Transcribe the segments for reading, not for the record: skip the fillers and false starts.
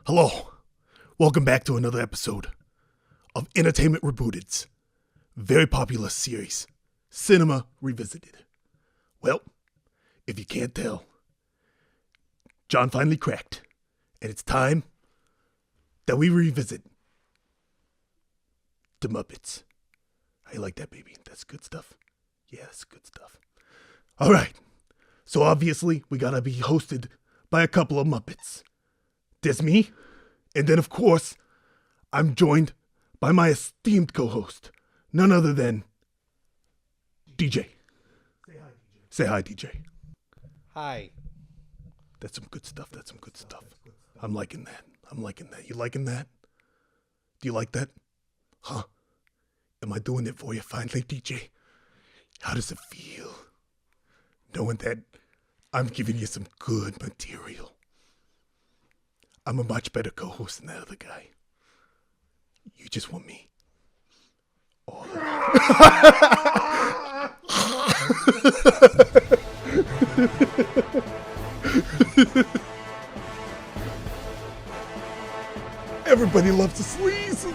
Hello, welcome back to another episode of Entertainment Rebooted's very popular series, Cinema Revisited. Well, if you can't tell, John finally cracked, and it's time that we revisit the Muppets. How you like that, baby? That's good stuff. Yeah, that's good stuff. All right, so obviously we gotta be hosted by a couple of Muppets. There's me, and then of course, I'm joined by my esteemed co-host, none other than DJ. Say hi, DJ. Hi. That's some good stuff. I'm liking that. You liking that? Do you like that? Huh? Am I doing it for you finally, DJ? How does it feel? Knowing that I'm giving you some good material. I'm a much better co-host than that other guy. You just want me. Oh. Everybody loves the sleaze.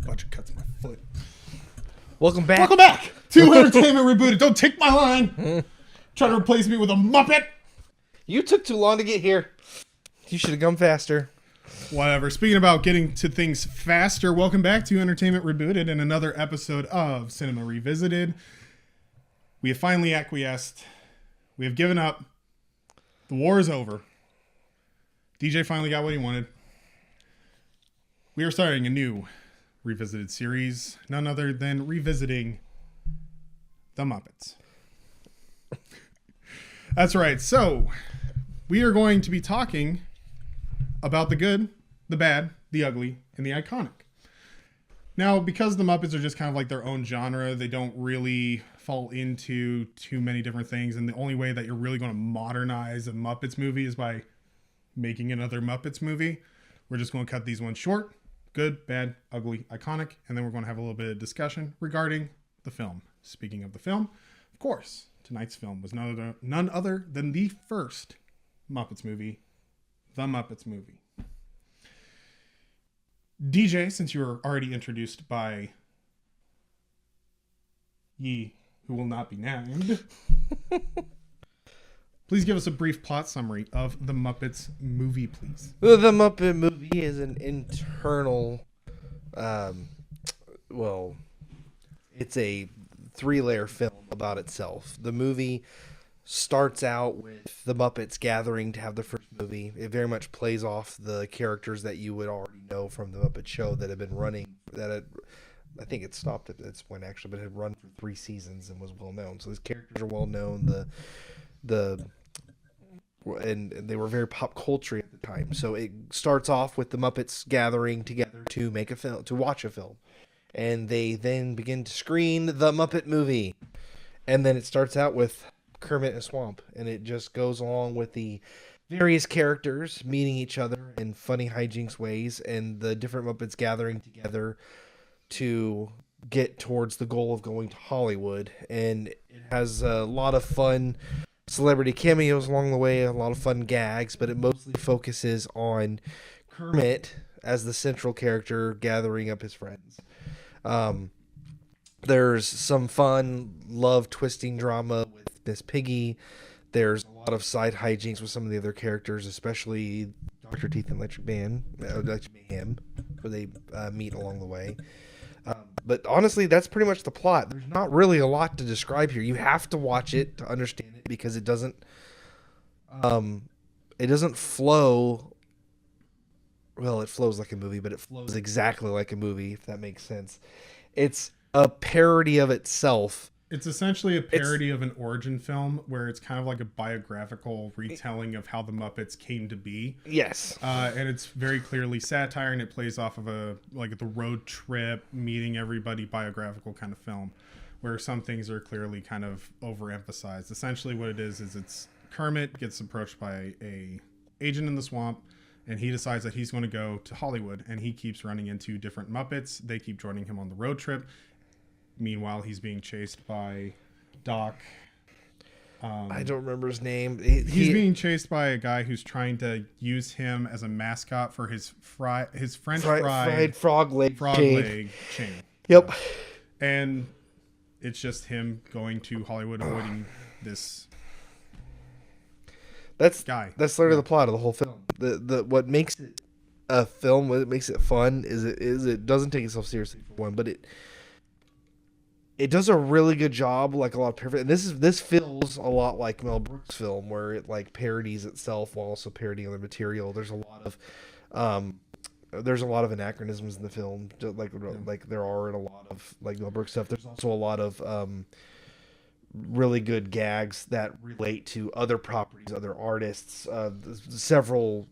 Bunch of cuts my foot. Welcome back. Welcome back to Entertainment Rebooted. Don't take my line. Try to replace me with a Muppet. You took too long to get here. You should have come faster. Whatever. Speaking about getting to things faster, welcome back to Entertainment Rebooted and another episode of Cinema Revisited. We have finally acquiesced. We have given up. The war is over. DJ finally got what he wanted. We are starting a new Revisited series, none other than revisiting the Muppets. That's right. So, we are going to be talking about the good, the bad, the ugly, and the iconic. Now, because the Muppets are just kind of like their own genre, they don't really fall into too many different things, and the only way that you're really going to modernize a Muppets movie is by making another Muppets movie. We're just going to cut these ones short. Good, bad, ugly, iconic, and then we're going to have a little bit of discussion regarding the film. Speaking of the film, of course, tonight's film was none other than the first Muppets movie, The Muppets Movie. DJ, since you were already introduced by ye who will not be named, please give us a brief plot summary of The Muppets Movie, please. The Muppet Movie is an internal, it's a 3-layer film about itself. The movie starts out with the Muppets gathering to have the first movie. It very much plays off the characters that you would already know from the Muppet Show that had been running. I think it stopped at this point actually, but it had run for 3 seasons and was well known. So these characters are well known. And they were very pop culture at the time. So it starts off with the Muppets gathering together to make a film, to watch a film. And they then begin to screen the Muppet Movie. And then it starts out with Kermit in a swamp. And it just goes along with the various characters meeting each other in funny hijinks ways. And the different Muppets gathering together to get towards the goal of going to Hollywood. And it has a lot of fun celebrity cameos along the way, a lot of fun gags, but it mostly focuses on Kermit as the central character gathering up his friends. There's some fun love twisting drama with Miss Piggy. There's a lot of side hijinks with some of the other characters, especially Dr. Teeth and Electric Mayhem, where they meet along the way. But honestly, that's pretty much the plot. There's not really a lot to describe here. You have to watch it to understand it because it doesn't flow. Well, it flows like a movie, but it flows exactly like a movie, if that makes sense. It's a parody of itself. It's essentially a parody of an origin film where it's kind of like a biographical retelling of how the Muppets came to be. Yes. And it's very clearly satire, and it plays off of the road trip, meeting everybody biographical kind of film, where some things are clearly kind of overemphasized. Essentially what it is it's Kermit gets approached by a agent in the swamp, and he decides that he's going to go to Hollywood, and he keeps running into different Muppets. They keep joining him on the road trip. Meanwhile, he's being chased by Doc. I don't remember his name. He's being chased by a guy who's trying to use him as a mascot for his French fried frog leg chain. Yep. And it's just him going to Hollywood, avoiding this guy. That's literally the plot of the whole film. The what makes it a film, what makes it fun, is it doesn't take itself seriously for one, but it does a really good job, like a lot of parody. And this feels a lot like Mel Brooks' film, where it like parodies itself while also parodying other material. There's a lot of anachronisms in the film, like there are in a lot of like Mel Brooks stuff. There's also a lot of really good gags that relate to other properties, other artists. Several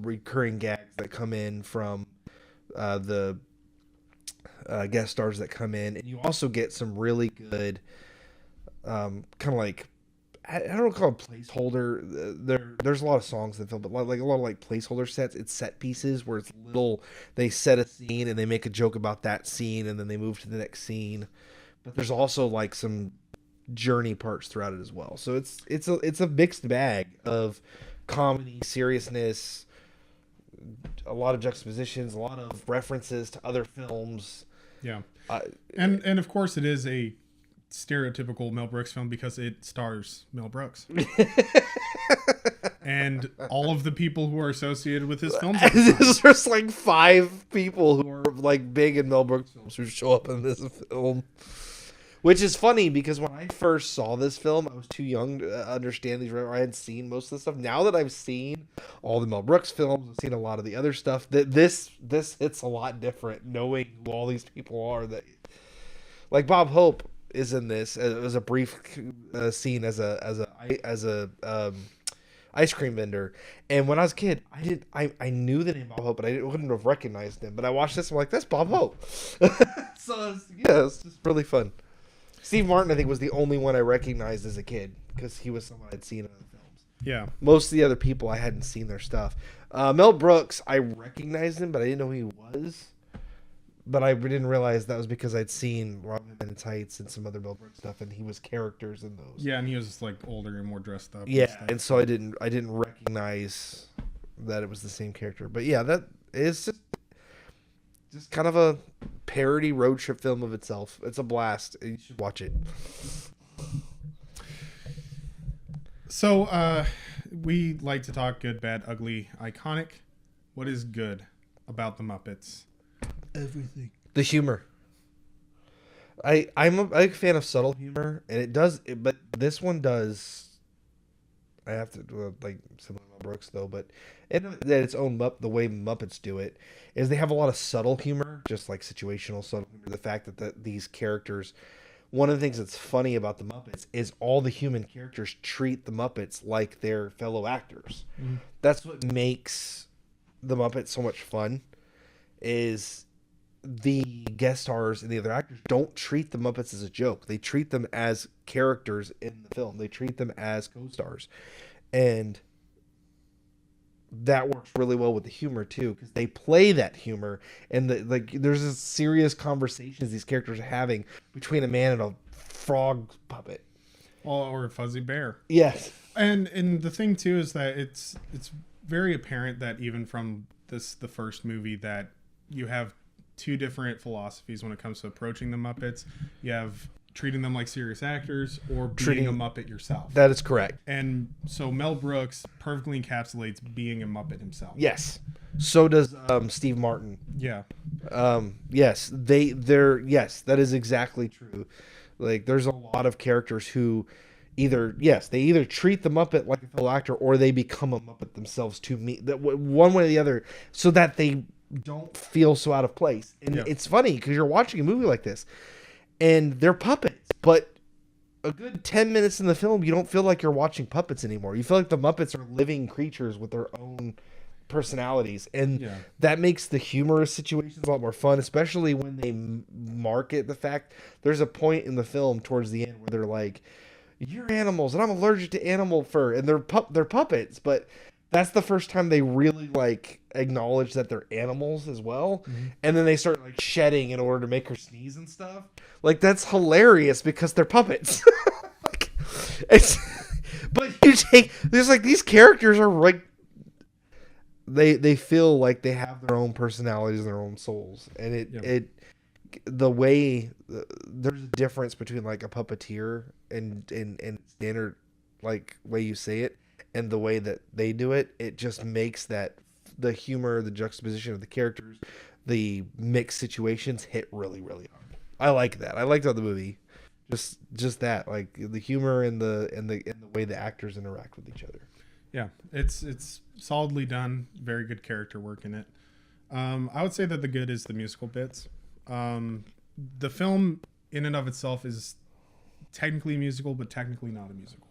recurring gags that come in from the guest stars that come in, and you also get some really good kind of like, I don't know, call it placeholder. There's a lot of songs in the film, but like a lot of like placeholder sets. It's set pieces where it's little. They set a scene and they make a joke about that scene, and then they move to the next scene. But there's also like some journey parts throughout it as well. So it's a mixed bag of comedy, seriousness, a lot of juxtapositions, a lot of references to other films. Yeah. And of course it is a stereotypical Mel Brooks film because it stars Mel Brooks. And all of the people who are associated with his films. There's just like 5 people who are like big in Mel Brooks films who show up in this film. Which is funny because when I first saw this film, I was too young to understand these. I had seen most of the stuff. Now that I've seen all the Mel Brooks films, I've seen a lot of the other stuff. That this hits a lot different, knowing who all these people are. That, like Bob Hope is in this as a brief scene as a ice cream vendor. And when I was a kid, I knew the name Bob Hope, but I wouldn't have recognized him. But I watched this, and I'm like, that's Bob Hope. So it's just really fun. Steve Martin, I think, was the only one I recognized as a kid because he was someone I'd seen in other films. Yeah. Most of the other people, I hadn't seen their stuff. Mel Brooks, I recognized him, but I didn't know who he was. But I didn't realize that was because I'd seen Robin in Tights and some other Mel Brooks stuff, and he was characters in those. Yeah, and he was like older and more dressed up. Yeah, and so I didn't recognize that it was the same character. But yeah, that is just kind of a parody road trip film of itself. It's a blast. You should watch it. So we like to talk good, bad, ugly, iconic. What is good about the Muppets? Everything. The humor. I'm a big fan of subtle humor, and but this one does. I have to like similar to Mel Brooks though, but its own the way Muppets do it is they have a lot of subtle humor, just like situational subtle humor. The fact that these characters, one of the things that's funny about the Muppets is all the human characters treat the Muppets like their fellow actors. Mm-hmm. That's what makes the Muppets so much fun. Is the guest stars and the other actors don't treat the Muppets as a joke. They treat them as characters in the film. They treat them as co-stars. And that works really well with the humor too, because they play that humor, and there's this serious conversations these characters are having between a man and a frog puppet. Or a Fozzie Bear. Yes. And the thing too is that it's very apparent that even from the first movie that you have 2 different philosophies when it comes to approaching the Muppets. You have treating them like serious actors or being a Muppet yourself. That is correct. And so Mel Brooks perfectly encapsulates being a Muppet himself. Yes. So does Steve Martin. Yeah. Yes. Yes, that is exactly true. Like there's a lot of characters who they either treat the Muppet like a fellow actor or they become a Muppet themselves to me, that one way or the other, so that they don't feel so out of place. And It's funny because you're watching a movie like this and they're puppets, but a good 10 minutes in the film you don't feel like you're watching puppets anymore. You feel like the Muppets are living creatures with their own personalities, and that makes the humorous situations a lot more fun, especially when they market the fact. There's a point in the film towards the end where they're like, you're animals and I'm allergic to animal fur, and they're puppets, but that's the first time they really like acknowledge that they're animals as well. And then they start like shedding in order to make her sneeze and stuff. Like that's hilarious because they're puppets. Like, but you take there's like these characters are like they feel like they have their own personalities and their own souls, and it the way there's a difference between like a puppeteer and standard like way you say it and the way that they do it. It just makes that the humor, the juxtaposition of the characters, the mixed situations hit really really hard. I like that. I liked how the movie just that like the humor and the way the actors interact with each other. Yeah, it's solidly done. Very good character work in it. I would say that the good is the musical bits. The film in and of itself is technically musical, but technically not a musical,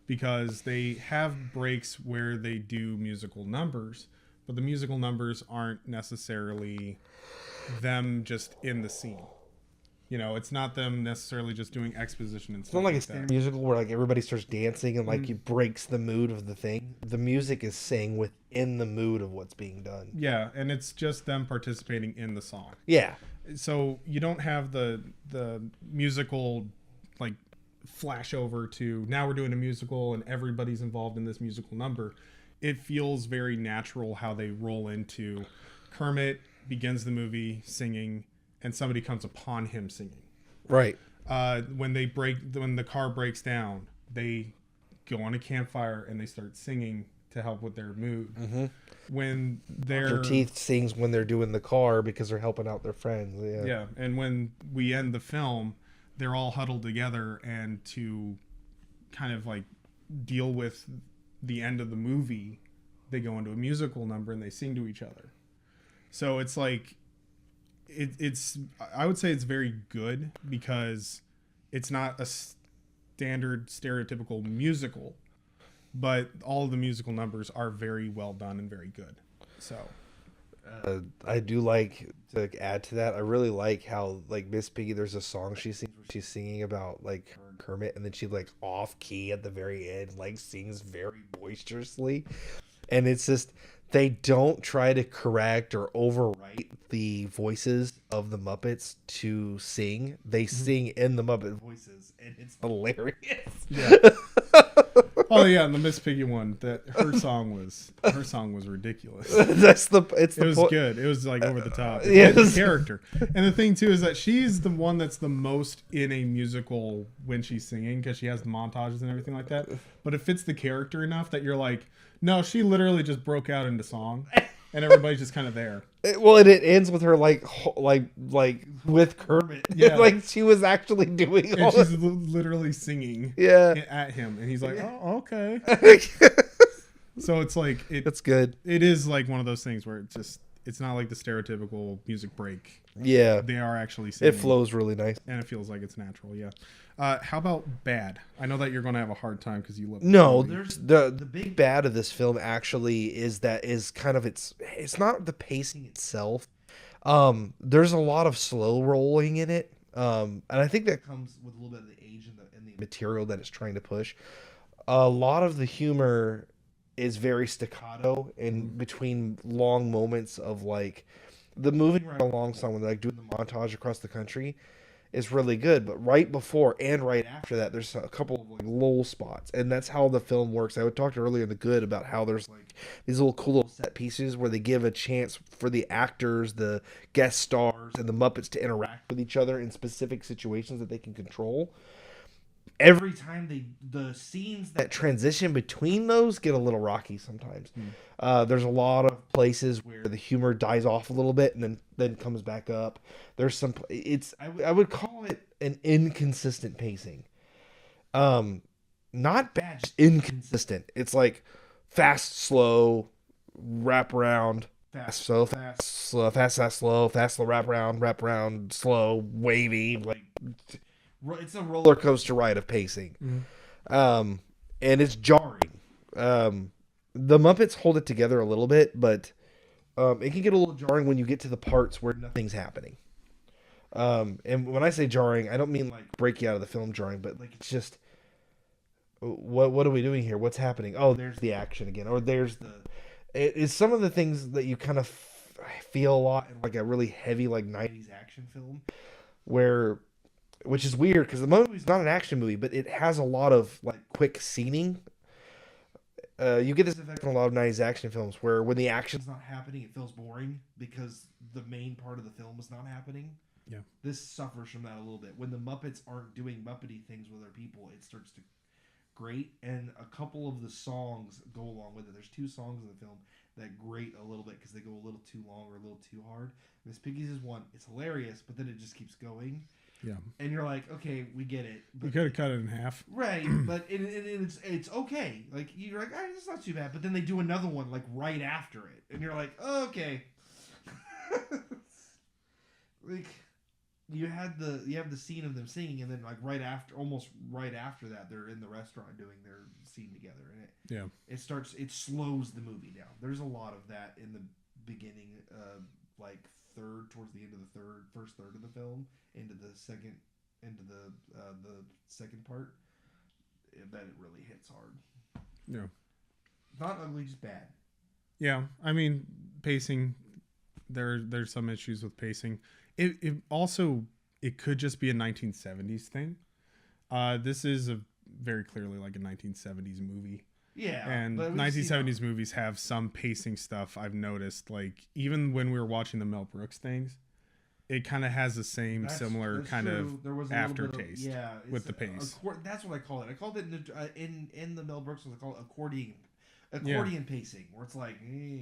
because they have breaks where they do musical numbers, but the musical numbers aren't necessarily them just in the scene. You know, it's not them necessarily just doing exposition and stuff. It's not like a that. standard musical where like everybody starts dancing and like it breaks the mood of the thing. The music is saying within the mood of what's being done. Yeah, and it's just them participating in the song. Yeah. So you don't have the musical like flash over to now we're doing a musical and everybody's involved in this musical number. It feels very natural how they roll into Kermit begins the movie singing and somebody comes upon him singing. Right. When the car breaks down, they go on a campfire and they start singing to help with their mood. Mm-hmm. When their teeth sings when they're doing the car because they're helping out their friends. Yeah. Yeah, and when we end the film, they're all huddled together, and to kind of like deal with the end of the movie, they go into a musical number and they sing to each other. So it's like it's I would say it's very good because it's not a standard stereotypical musical, but all of the musical numbers are very well done and very good. So I do like to add to that. I really like how like Miss Piggy, there's a song she sings where she's singing about like her and Kermit, and then she like off key at the very end like sings very boisterously, and it's just they don't try to correct or overwrite the voices of the Muppets to sing. They sing in the Muppet voices, and it's hilarious. Yeah. Oh yeah, and the Miss Piggy one, that her song was ridiculous. It was good. It was like over the top. Yes. The character. And the thing too is that she's the one that's the most in a musical when she's singing, because she has the montages and everything like that. But it fits the character enough that you're like, no, she literally just broke out into song, and everybody's just kind of there. It ends with her like with Kermit. Yeah. Like she was actually doing And all she's literally singing at him, and he's like, oh, okay. So it's like That's good. It is like one of those things where it's not like the stereotypical music break. Yeah. They are actually singing. It flows really nice. And it feels like it's natural, yeah. How about bad? I know that you're going to have a hard time because you love. No, there's the big bad of this film actually is kind of it's not the pacing itself. There's a lot of slow rolling in it, and I think that comes with a little bit of the age and the material that it's trying to push. A lot of the humor is very staccato in between long moments of like the moving right along song when they're like doing the montage across the country is really good, but right before and right after that there's a couple of like lull spots, and that's how the film works. I would talk earlier in the good about how there's like these little cool little set pieces where they give a chance for the actors, the guest stars, and the Muppets to interact with each other in specific situations that they can control. Every time the scenes that transition between those get a little rocky sometimes. There's a lot of places where the humor dies off a little bit and then comes back up. There's some I would call it an inconsistent pacing. Not bad, just inconsistent. It's like fast, slow, wrap around, fast, slow, fast, slow, fast, slow, fast, slow, wrap around, slow, wavy, like. It's a roller coaster ride of pacing, and it's jarring. The Muppets hold it together a little bit, but it can get a little jarring when you get to the parts where nothing's happening. And when I say jarring, I don't mean like break you out of the film jarring, but like it's just what are we doing here? What's happening? Oh, there's the action again, or there's the. It's some of the things that you kind of feel a lot in like a really heavy like 90s action film, which is weird because the movie's not an action movie, but it has a lot of like quick scening. You get this effect in a lot of 90s action films where when the action's not happening, it feels boring because the main part of the film is not happening. Yeah. This suffers from that a little bit. When the Muppets aren't doing Muppety things with their people, it starts to grate, and a couple of the songs go along with it. There's 2 songs in the film that grate a little bit because they go a little too long or a little too hard. Miss Piggy's is one. It's hilarious, but then it just keeps going. Yeah. And you're like, okay, we get it. But, We could have cut it in half. right, but it's okay. Like, you're like, it's not too bad. But then they do another one, like, right after it. And you're like, oh, okay. Like, you have the scene of them singing, and then, like, almost right after that, they're in the restaurant doing their scene together. And it slows the movie down. There's a lot of that in the beginning, like, towards the end of the first third of the film, into the second part, that it really hits hard. Yeah. Not ugly, just bad. Yeah, I mean, pacing. There's some issues with pacing. It also could just be a 1970s thing. This is very clearly like a 1970s movie. Yeah, and 1970s movies have some pacing stuff I've noticed. Like even when we were watching the Mel Brooks things, it kind of has the same similar kind true. of aftertaste with the pace. That's what I call it. I called it in the Mel Brooks ones. I call it accordion pacing, where it's like there's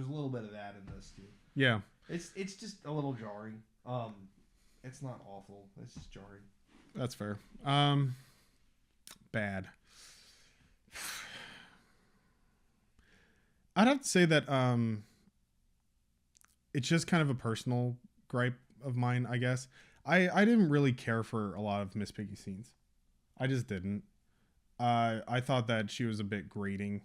a little bit of that in this too. Yeah, it's just a little jarring. It's not awful. It's just jarring. That's fair. Bad. I'd have to say that it's just kind of a personal gripe of mine, I guess. I didn't really care for a lot of Miss Piggy scenes. I just didn't. I thought that she was a bit grating.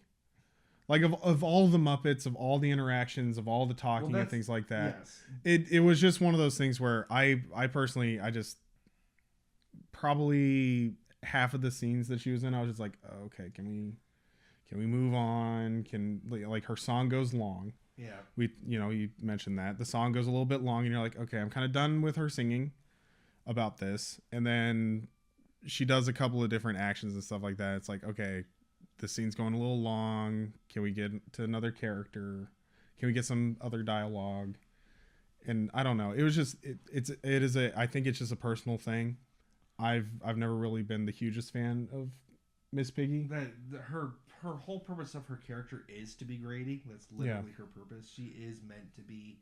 Like of all the Muppets, of all the interactions, of all the talking and things like that. Yes. It was just one of those things where I personally, I just probably half of the scenes that she was in, I was just like, oh, okay, can we move on? Can, like, her song goes long. Yeah. You mentioned that the song goes a little bit long, and you're like, okay, I'm kind of done with her singing about this. And then she does a couple of different actions and stuff like that. It's like, okay, the scene's going a little long. Can we get to another character? Can we get some other dialogue? And I don't know. It was just I think it's just a personal thing. I've never really been the hugest fan of Miss Piggy. Her whole purpose of her character is to be grating. That's literally her purpose. She is meant to be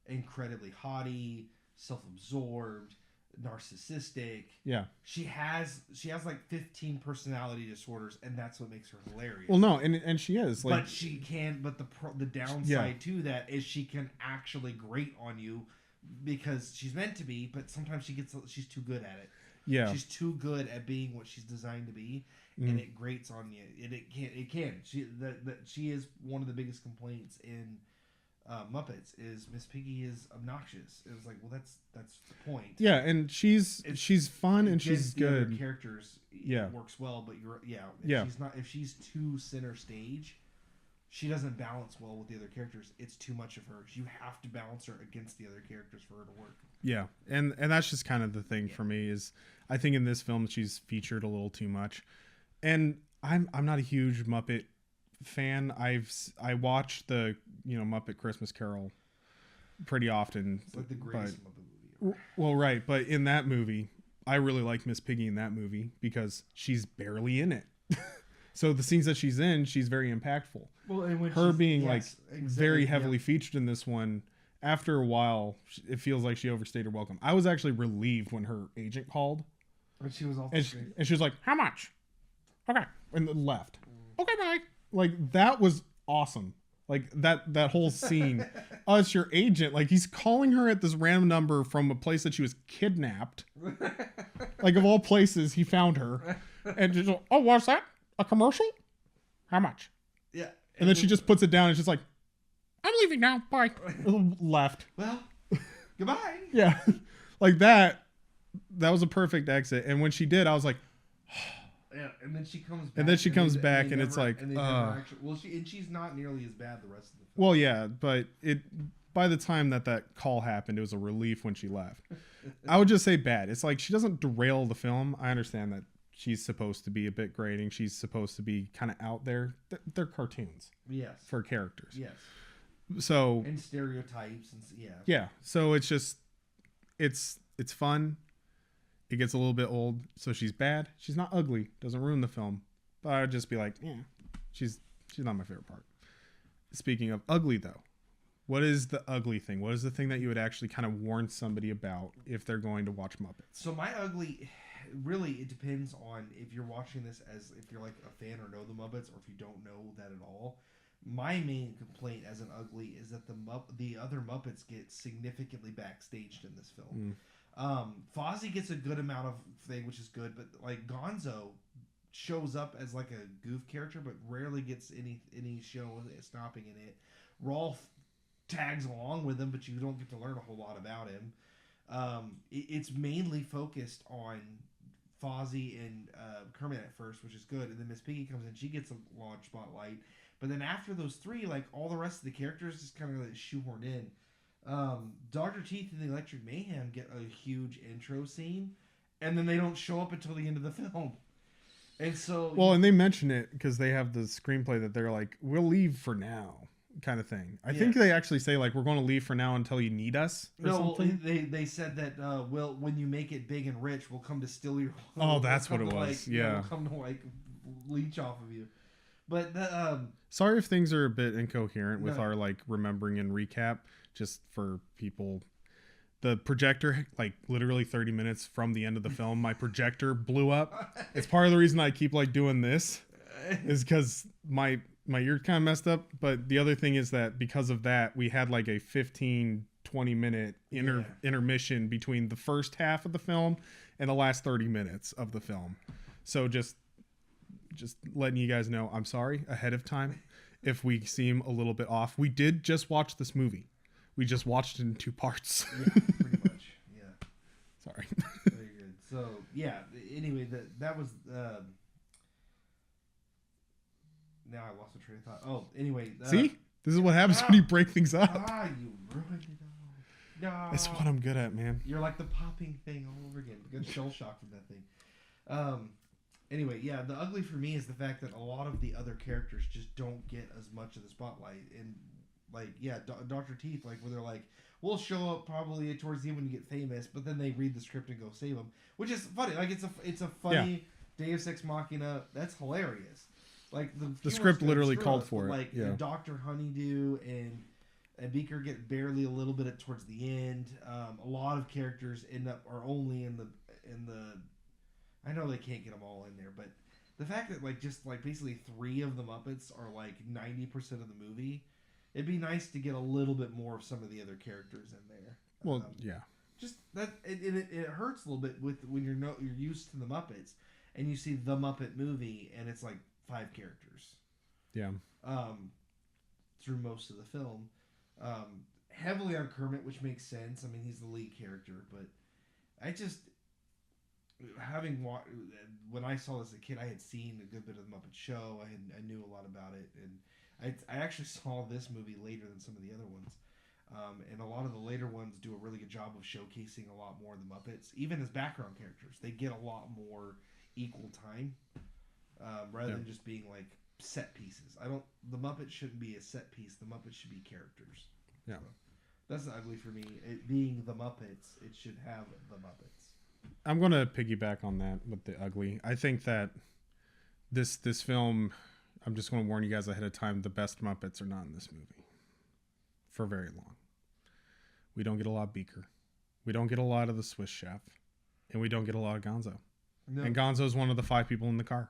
incredibly haughty, self-absorbed, narcissistic. Yeah. She has like 15 personality disorders, and that's what makes her hilarious. Well, no, and she is. Like, but she can. But the downside to that is she can actually grate on you because she's meant to be. But sometimes she's too good at it. Yeah. She's too good at being what she's designed to be, and it grates on you. It can. She is one of the biggest complaints in Muppets is Miss Piggy is obnoxious. It was like, well, that's the point. Yeah, and she's fun and she's good. Other characters, it works well, but if she's too center stage, she doesn't balance well with the other characters. It's too much of her. You have to balance her against the other characters for her to work. Yeah, and that's just kind of the thing for me is I think in this film she's featured a little too much, and I'm not a huge Muppet fan. I watch the Muppet Christmas Carol pretty often. It's like the greatest Muppet movie ever. Well, right, but in that movie, I really like Miss Piggy in that movie because she's barely in it. So the scenes that she's in, she's very impactful. Well, and when her being very heavily featured in this one, after a while, it feels like she overstayed her welcome. I was actually relieved when her agent called. And she was all and she was like, "How much?" Okay, and then left. Okay, bye. Like, that was awesome. Like, that whole scene. It's your agent. Like, he's calling her at this random number from a place that she was kidnapped. Like, of all places, he found her. And she's like, "Oh, what's that? A commercial? How much?" Yeah. And then she just puts it down and she's like, "I'm leaving now. Bye." Left. Well, goodbye. Yeah. Like, that was a perfect exit. And when she did, I was like, Yeah, and then she comes back. And then she comes back, and never, it's like, and they never actually, well, she's not nearly as bad the rest of the film. well, yeah, but by the time that call happened, it was a relief when she left. I would just say bad. It's like she doesn't derail the film. I understand that she's supposed to be a bit grating. She's supposed to be kind of out there. They're cartoons. Yes. For characters. Yes. So. And stereotypes and yeah. Yeah. So it's just, it's fun. It gets a little bit old. So she's bad. She's not ugly. Doesn't ruin the film. But I'd just be like, yeah, she's not my favorite part. Speaking of ugly though, what is the ugly thing? What is the thing that you would actually kind of warn somebody about if they're going to watch Muppets? So my ugly, really, it depends on if you're watching this as if you're like a fan or know the Muppets, or if you don't know that at all. My main complaint as an ugly is that the other Muppets get significantly backstaged in this film. Fozzie gets a good amount of thing, which is good, but like Gonzo shows up as like a goof character, but rarely gets any show stopping in it. Rolf tags along with him, but you don't get to learn a whole lot about him. It's mainly focused on Fozzie and Kermit at first, which is good, and then Miss Piggy comes in, she gets a large spotlight, but then after those three, like all the rest of the characters just kind of like shoehorned in. Dr. Teeth and the Electric Mayhem get a huge intro scene, and then they don't show up until the end of the film. And so, well, and they mention it because they have the screenplay that they're like, we'll leave for now, kind of thing. I think they actually say like, we're going to leave for now until you need us or something. They said that when you make it big and rich, we'll come to steal your. Oh, that's what it was. Like, yeah, we'll come to like leech off of you. But the sorry if things are a bit incoherent with our like remembering and recap. Just for people, the projector, like literally 30 minutes from the end of the film, my projector blew up. It's part of the reason I keep like doing this, is because my ear kind of messed up. But the other thing is that because of that, we had like a 15-20 minute intermission between the first half of the film and the last 30 minutes of the film. So just letting you guys know, I'm sorry ahead of time if we seem a little bit off. We did just watch this movie. We just watched it in 2 parts. Yeah, pretty much. Yeah. Sorry. Very good. So yeah. Anyway, that was. Now I lost the train of thought. Oh, anyway. See, this is what happens when you break things up. You ruined it all. No. That's what I'm good at, man. You're like the popping thing all over again. Good shell shock from that thing. Anyway, yeah, the ugly for me is the fact that a lot of the other characters just don't get as much of the spotlight. And like, yeah, Dr. Teeth, like where they're like, we'll show up probably towards the end when you get famous, but then they read the script and go save them, which is funny. Like it's a funny Deus Ex Machina. That's hilarious. Like the script literally called for it. Like Dr. Honeydew and Beaker get barely a little bit towards the end. A lot of characters are only in the. I know they can't get them all in there, but the fact that like just like basically 3 of the Muppets are like 90% of the movie, it'd be nice to get a little bit more of some of the other characters in there. Well, yeah. Just that it hurts a little bit with when you're used to the Muppets and you see the Muppet Movie and it's like 5 characters. Yeah. Through most of the film, heavily on Kermit, which makes sense. I mean, he's the lead character, but I just. When I saw this as a kid, I had seen a good bit of the Muppet Show. I knew a lot about it, and I actually saw this movie later than some of the other ones. And a lot of the later ones do a really good job of showcasing a lot more of the Muppets, even as background characters. They get a lot more equal time rather than just being like set pieces. The Muppets shouldn't be a set piece. The Muppets should be characters. Yeah, so that's ugly for me. It being the Muppets, it should have the Muppets. I'm going to piggyback on that with the ugly. I think that this film, I'm just going to warn you guys ahead of time, the best Muppets are not in this movie for very long. We don't get a lot of Beaker. We don't get a lot of the Swiss Chef. And we don't get a lot of Gonzo. No. And Gonzo is one of the 5 people in the car.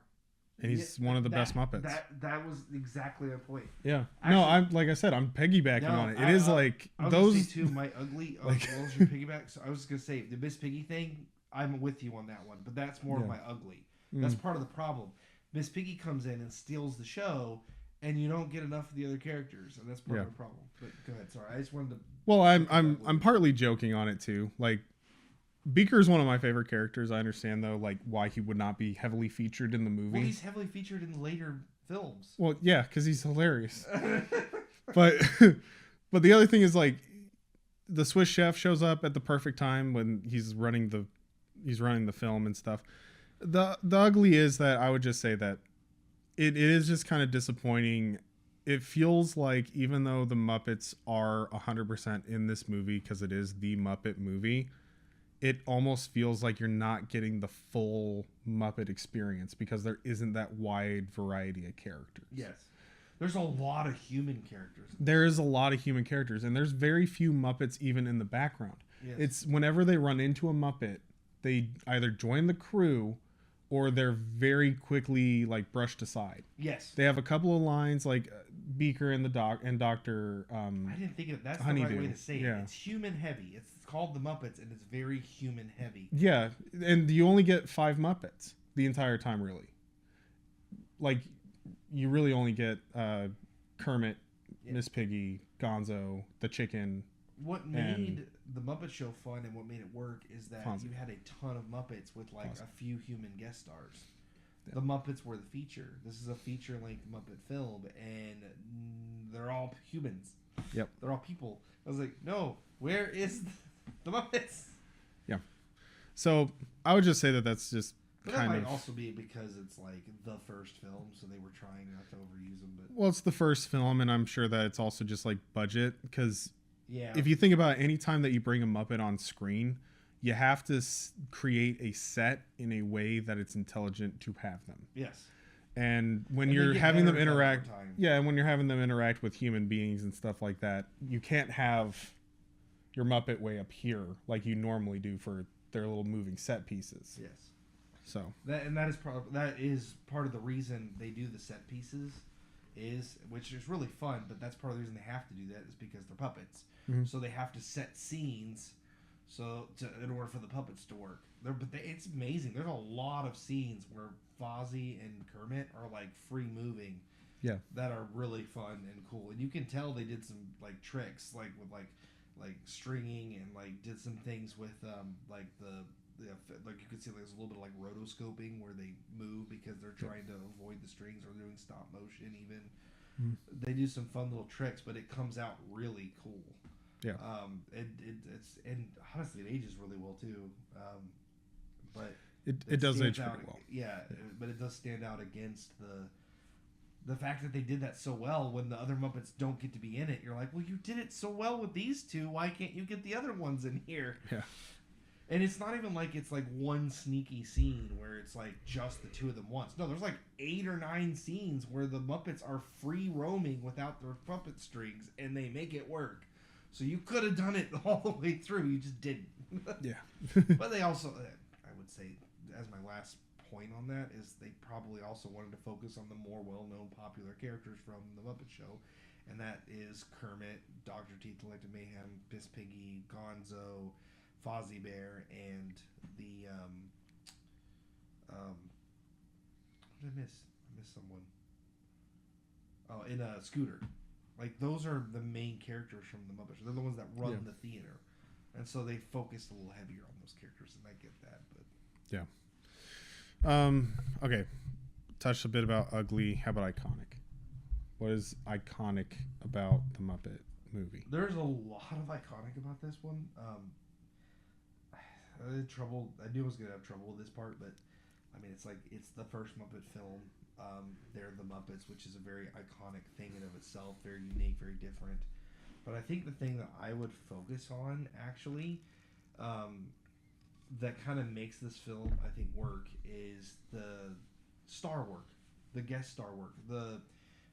And he's one of the best Muppets. That was exactly the point. Yeah. Actually, no, I'm like I said, I'm piggybacking on it. It is like I was those. Gonna say too, my ugly. Like, what was your piggyback? So I was just gonna say the Miss Piggy thing. I'm with you on that one, but that's more of my ugly. That's part of the problem. Miss Piggy comes in and steals the show, and you don't get enough of the other characters, and that's part of the problem. But go ahead, sorry. I just wanted to. Well, I'm partly joking on it too. Like, Beaker is one of my favorite characters. I understand though, like why he would not be heavily featured in the movie. Well, he's heavily featured in later films. Well, yeah, because he's hilarious. but but the other thing is like the Swiss chef shows up at the perfect time when he's running the film and stuff. The ugly is that I would just say that it is just kind of disappointing. It feels like even though the Muppets are 100% in this movie because it is the Muppet movie, it almost feels like you're not getting the full Muppet experience because there isn't that wide variety of characters. Yes. There's a lot of human characters. There is a lot of human characters, and there's very few Muppets even in the background. Yes. It's whenever they run into a Muppet, they either join the crew or they're very quickly like brushed aside. Yes. They have a couple of lines like Beaker and Dr. I didn't think of that's Honeydew. the right way to say it. Yeah. It's human heavy. It's called the Muppets, and it's very human heavy. Yeah, and you only get 5 Muppets the entire time, really. Like, you really only get Kermit, Miss Piggy, Gonzo, the chicken. What made the Muppet Show fun and what made it work is that Fozzie. you had a ton of Muppets with like Fozzie. a few human guest stars. Yeah. The Muppets were the feature. This is a feature-length Muppet film, and they're all humans. Yep. They're all people. I was like, no, where is the Muppets? Yeah. So I would just say that that's just But that kind might of. also be because it's like the first film, so they were trying not to overuse them. But Well, it's the first film, and I'm sure that it's also just like budget because yeah, if you think about it, any time that you bring a Muppet on screen, you have to create a set in a way that it's intelligent to have them. yes, And when And they you're get having them better over interact, time. yeah, and when you're having them interact with human beings and stuff like that, you can't have your Muppet way up here like you normally do for their little moving set pieces. yes. So That is part of the reason they do the set pieces, which is really fun. But that's part of the reason they have to do that is because they're puppets, so they have to set scenes, in order for the puppets to work. It's amazing. There's a lot of scenes where Fozzie and Kermit are like free moving, yeah, that are really fun and cool. And you can tell they did some like tricks, like with like stringing and like did some things with like like you could see there's a little bit of like rotoscoping where they move because they're trying to avoid the strings or doing stop motion even. They do some fun little tricks, but it comes out really cool. yeah. It's and honestly it ages really well too. But It does stands age out, pretty well. Yeah, but it does stand out against the fact that they did that so well when the other Muppets don't get to be in it. You're like, well, you did it so well with these two. Why can't you get the other ones in here? Yeah. And it's not even like it's like one sneaky scene where it's like just the two of them once. No, there's like 8 or 9 scenes where the Muppets are free roaming without their puppet strings, and they make it work. So you could have done it all the way through. You just didn't. Yeah. But they also, I would say, as my last point on that, is they probably also wanted to focus on the more well-known popular characters from the Muppet Show, and that is Kermit, Dr. Teeth Elected Mayhem, Miss Piggy, Gonzo, Fozzie Bear, and the what did I miss? I missed someone. Oh, in Scooter. Like those are the main characters from the Muppet Show. They're the ones that run the theater, and so they focused a little heavier on those characters, and I get that. But yeah. Okay. Touched a bit about ugly. How about iconic? What is iconic about the Muppet movie? there's a lot of iconic about this one. I had trouble. I knew I was gonna have trouble with this part, but I mean, it's the first Muppet film. They're the Muppets, which is a very iconic thing in of itself, very unique, very different. But I think the thing that I would focus on actually, that kind of makes this film I think work is the star work, the guest star work.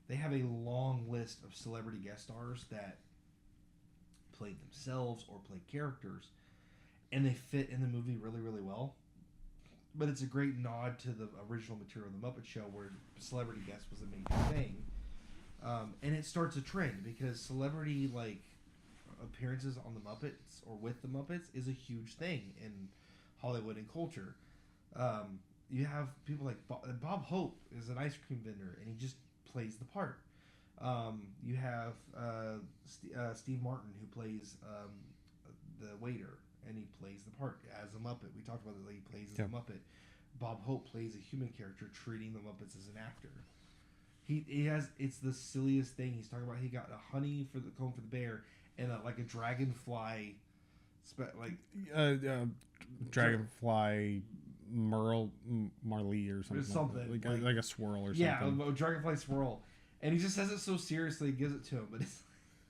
They have a long list of celebrity guest stars that played themselves or played characters, and they fit in the movie really, really well. But it's a great nod to the original material of the Muppet Show, where celebrity guest was a major thing, and it starts a trend because celebrity like appearances on the Muppets or with the Muppets is a huge thing in Hollywood and culture. You have people like Bob Hope is an ice cream vendor, and he just plays the part. You have Steve Martin, who plays the waiter, and he plays the part as a Muppet. We talked about it. He plays as Yeah. a Muppet. Bob Hope plays a human character, treating the Muppets as an actor. He has, it's the silliest thing. He's talking about he got a honey for the comb for the bear and like a dragonfly, Dragonfly Marley or something. Like a swirl or something. Yeah, a dragonfly swirl. And he just says it so seriously, he gives it to him.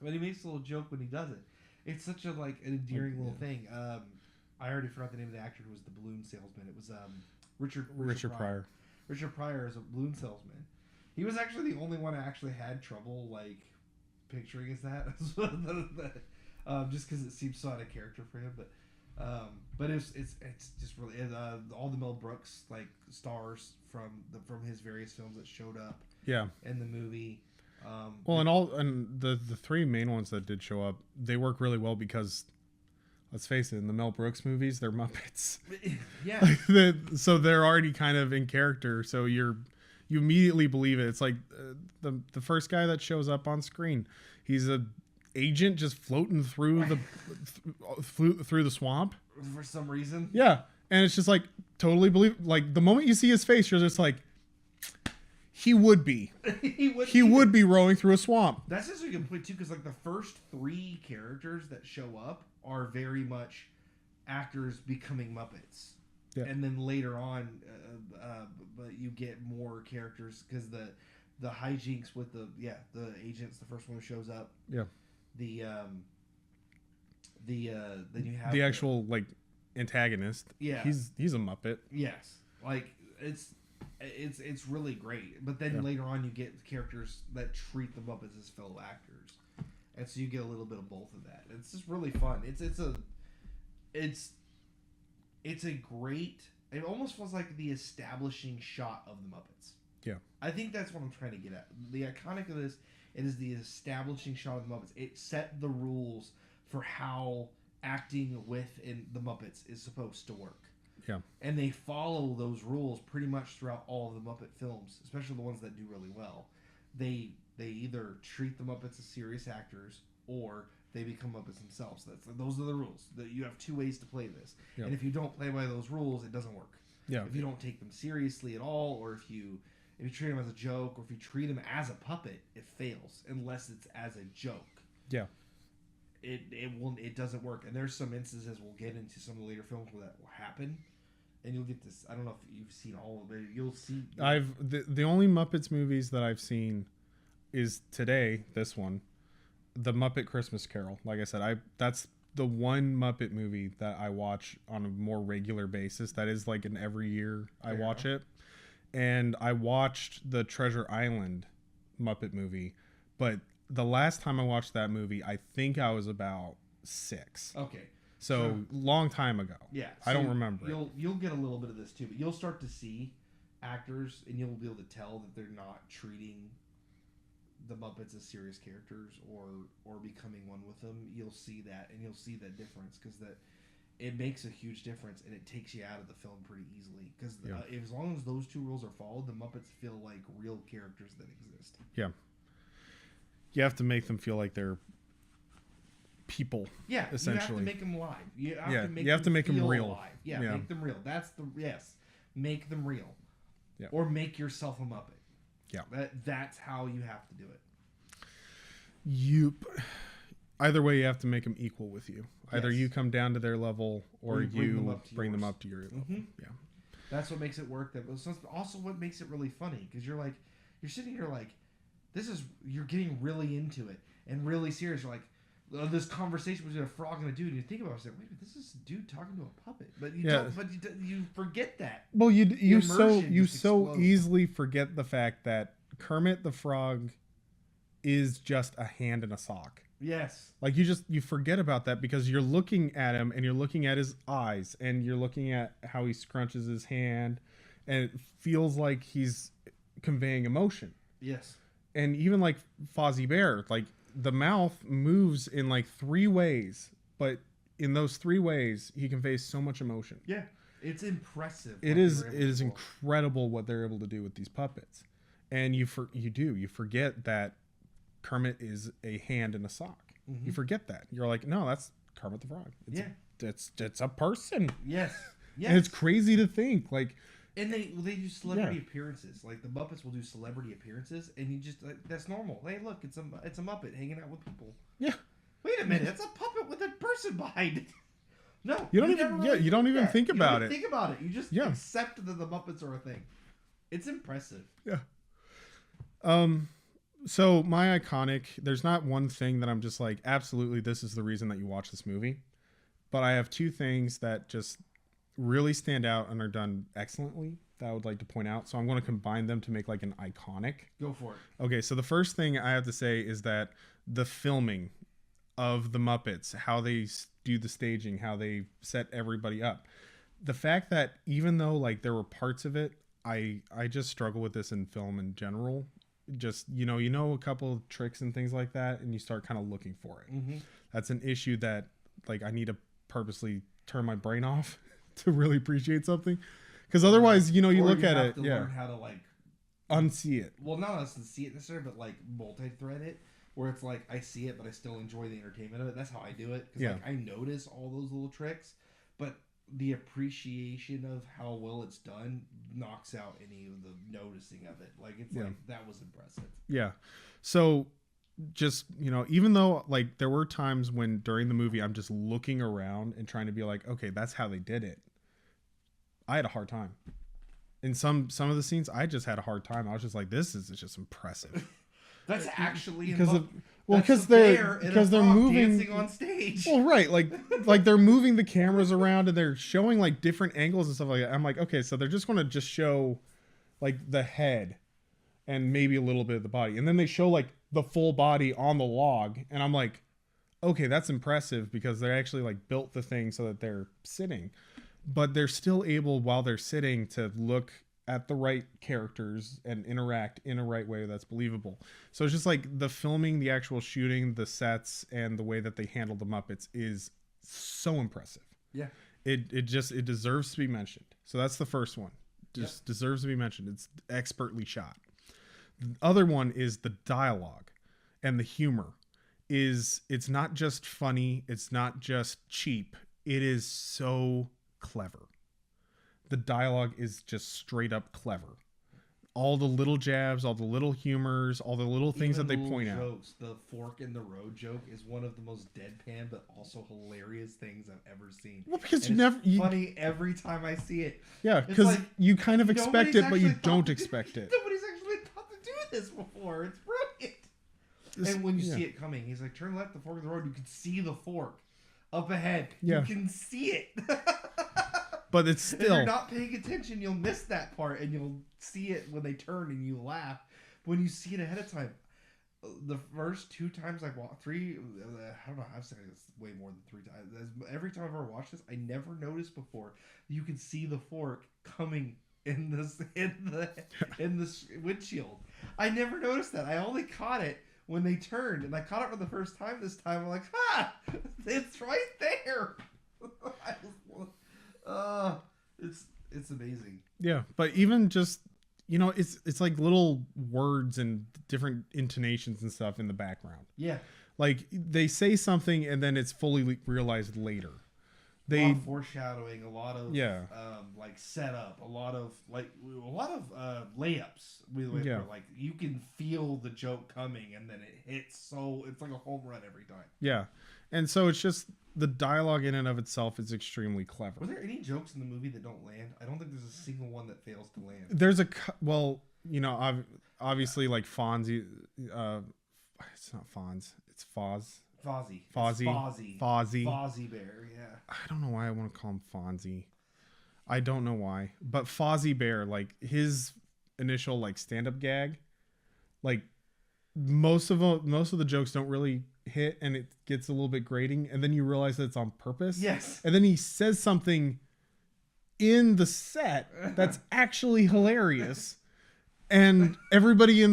But he makes a little joke when he does it. It's such a an endearing little thing. I already forgot the name of the actor who was the balloon salesman. It was Richard Pryor. Richard Pryor is a balloon salesman. He was actually the only one I actually had trouble picturing as that. Just because it seems so out of character for him. But it's just really all the Mel Brooks stars from his various films that showed up. Yeah. In the movie. And the three main ones that did show up, they work really well because, let's face it, in the Mel Brooks movies, they're Muppets. Yeah. So they're already kind of in character. So you immediately believe it. It's like the first guy that shows up on screen. He's a agent just floating through the swamp for some reason. Yeah, and it's just totally believe. The moment you see his face, you're just like, he would be. he would be rowing through a swamp. That's just a good point too, because the first three characters that show up are very much actors becoming Muppets. Yeah. And then later on, but you get more characters because the hijinks with the agent's the first one who shows up. Yeah. Then you have the actual antagonist. Yeah. He's a Muppet. Yes. It's really great. But then later on you get characters that treat the Muppets as fellow actors. And so you get a little bit of both of that. It's just really fun. It's a great, it almost feels like the establishing shot of the Muppets. Yeah. I think that's what I'm trying to get at. The iconic of this, it is the establishing shot of the Muppets. It set the rules for how acting within the Muppets is supposed to work. Yeah. And they follow those rules pretty much throughout all of the Muppet films, especially the ones that do really well. They either treat the Muppets as serious actors or they become Muppets themselves. Those are the rules. That you have two ways to play this. Yep. And if you don't play by those rules, it doesn't work. Yeah. If you don't take them seriously at all, or if you treat them as a joke, or if you treat them as a puppet, it fails unless it's as a joke. Yeah. It doesn't work. And there's some instances we'll get into some of the later films where that will happen. And you'll get this. I don't know if you've seen all of it. You'll see. The only Muppets movies that I've seen is this one, The Muppet Christmas Carol. Like I said, that's the one Muppet movie that I watch on a more regular basis. That is an every year I watch it. And I watched the Treasure Island Muppet movie, but the last time I watched that movie, I think I was about 6. Okay. So long time ago. Yeah. So I don't remember. You'll get a little bit of this too, but you'll start to see actors and you'll be able to tell that they're not treating the Muppets as serious characters or becoming one with them. You'll see that, and you'll see that difference because it makes a huge difference, and it takes you out of the film pretty easily. Because as long as those two rules are followed, the Muppets feel like real characters that exist. Yeah. You have to make them feel like they're people. Yeah, essentially. You have to make them live. You have to make them real. Alive. Yeah, make them real. Make them real. Yeah. Or make yourself a Muppet. Yeah. That's how you have to do it. Either way, you have to make them equal with you. Either Yes. you come down to their level or you bring them up to your level. Mm-hmm. Yeah. That's what makes it work. That's also what makes it really funny because you're sitting here you're getting really into it and really serious. You're this conversation between a frog and a dude, and you think about it, wait, this is a dude talking to a puppet, but you forget that. Well, you so easily forget the fact that Kermit the Frog is just a hand in a sock. Yes. You forget about that because you're looking at him and you're looking at his eyes and you're looking at how he scrunches his hand, and it feels like he's conveying emotion. Yes. And even Fozzie Bear, the mouth moves in 3 ways, but in those 3 ways, he conveys so much emotion. Yeah, it's impressive. It is incredible what they're able to do with these puppets, and you forget that Kermit is a hand in a sock. Mm-hmm. You forget that. You're like, no, that's Kermit the Frog. it's a person. Yes. Yes. And it's crazy to think like. And they do celebrity appearances. Like the Muppets will do celebrity appearances, and you just that's normal. Hey, look, it's a Muppet hanging out with people. Yeah. Wait a minute, it's a puppet with a person behind it. No, you don't even think about it. Think about it. You just accept that the Muppets are a thing. It's impressive. Yeah. So my iconic, there's not one thing that I'm just like, absolutely, this is the reason that you watch this movie. But I have two things that just really stand out and are done excellently that I would like to point out. So I'm going to combine them to make like an iconic. Go for it. Okay, so the first thing I have to say is that the filming of the Muppets, how they do the staging, how they set everybody up. The fact that even though like there were parts of it, I just struggle with this in film in general. Just, you know, a couple of tricks and things like that, and you start kind of looking for it. Mm-hmm. That's an issue that like I need to purposely turn my brain off to really appreciate something, because otherwise, you look at it, learn how to like unsee it. Well, not unsee it necessarily, but like multi-thread it, where it's like I see it, but I still enjoy the entertainment of it. That's how I do it, because like I notice all those little tricks, but the appreciation of how well it's done knocks out any of the noticing of it. Like it's like that was impressive. Yeah. So just, even though like there were times when during the movie I'm just looking around and trying to be like, okay, that's how they did it, I had a hard time. In some of the scenes I just had a hard time. I was just like, this is just impressive. That's actually because they're moving dancing on stage. Well, right, like they're moving the cameras around and they're showing like different angles and stuff like that. I'm like, okay, so they're just going to just show like the head and maybe a little bit of the body, and then they show like the full body on the log, and I'm like, okay, that's impressive, because they actually like built the thing so that they're sitting, but they're still able while they're sitting to look at the right characters and interact in a right way that's believable. So it's just like the filming, the actual shooting, the sets, and the way that they handle the Muppets is so impressive. Yeah. It deserves to be mentioned. So that's the first one. Just deserves to be mentioned. It's expertly shot. The other one is the dialogue and the humor. It's not just funny, it's not just cheap. It is so clever. The dialogue is just straight up clever. All the little jabs, all the little humors, all the little things that they point jokes. Out. The fork in the road joke is one of the most deadpan but also hilarious things I've ever seen. Well, because funny every time I see it. Yeah, because like, you kind of expect it, but you don't expect it. Nobody's actually thought to do this before. It's brilliant. And when you see it coming, he's like, turn left, the fork in the road. You can see the fork up ahead. Yeah. You can see it. But it's still... If you're not paying attention, you'll miss that part, and you'll see it when they turn, and you laugh. When you see it ahead of time, the first 2 times I've watched, 3, I don't know, I've said it's way more than 3 times. Every time I've ever watched this, I never noticed before you could see the fork coming in the windshield. I never noticed that. I only caught it when they turned, and I caught it for the first time this time. I'm like, it's right there. It's amazing. Yeah, but even just it's like little words and different intonations and stuff in the background. Yeah, like they say something and then it's fully realized later. A lot of foreshadowing, a lot of like setup, a lot of layups. Like you can feel the joke coming and then it hits. So it's like a home run every time. Yeah, and so it's just. The dialogue in and of itself is extremely clever. Were there any jokes in the movie that don't land? I don't think there's a single one that fails to land. There's obviously like Fonzie. It's not Fonz. It's Foz. Fozzie. Fozzie Bear. Yeah. I don't know why I want to call him Fonzie. I don't know why, but Fozzie Bear, like his initial like stand-up gag, like most of the jokes don't really hit, and it gets a little bit grating, and then you realize that it's on purpose. Yes. And then he says something in the set that's actually hilarious, and everybody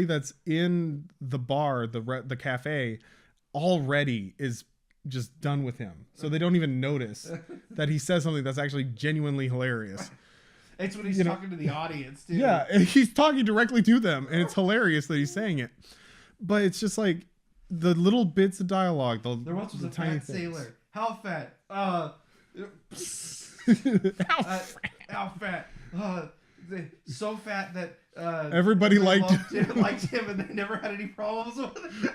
that's in the bar, the cafe, already is just done with him, so they don't even notice that he says something that's actually genuinely hilarious. It's when he's talking to the audience too. Yeah, and he's talking directly to them, and it's hilarious that he's saying it. But it's just like, the little bits of dialogue. There once was the a tiny fat things. sailor. How fat? How fat? So fat that Everybody liked him, and they never had any problems with it.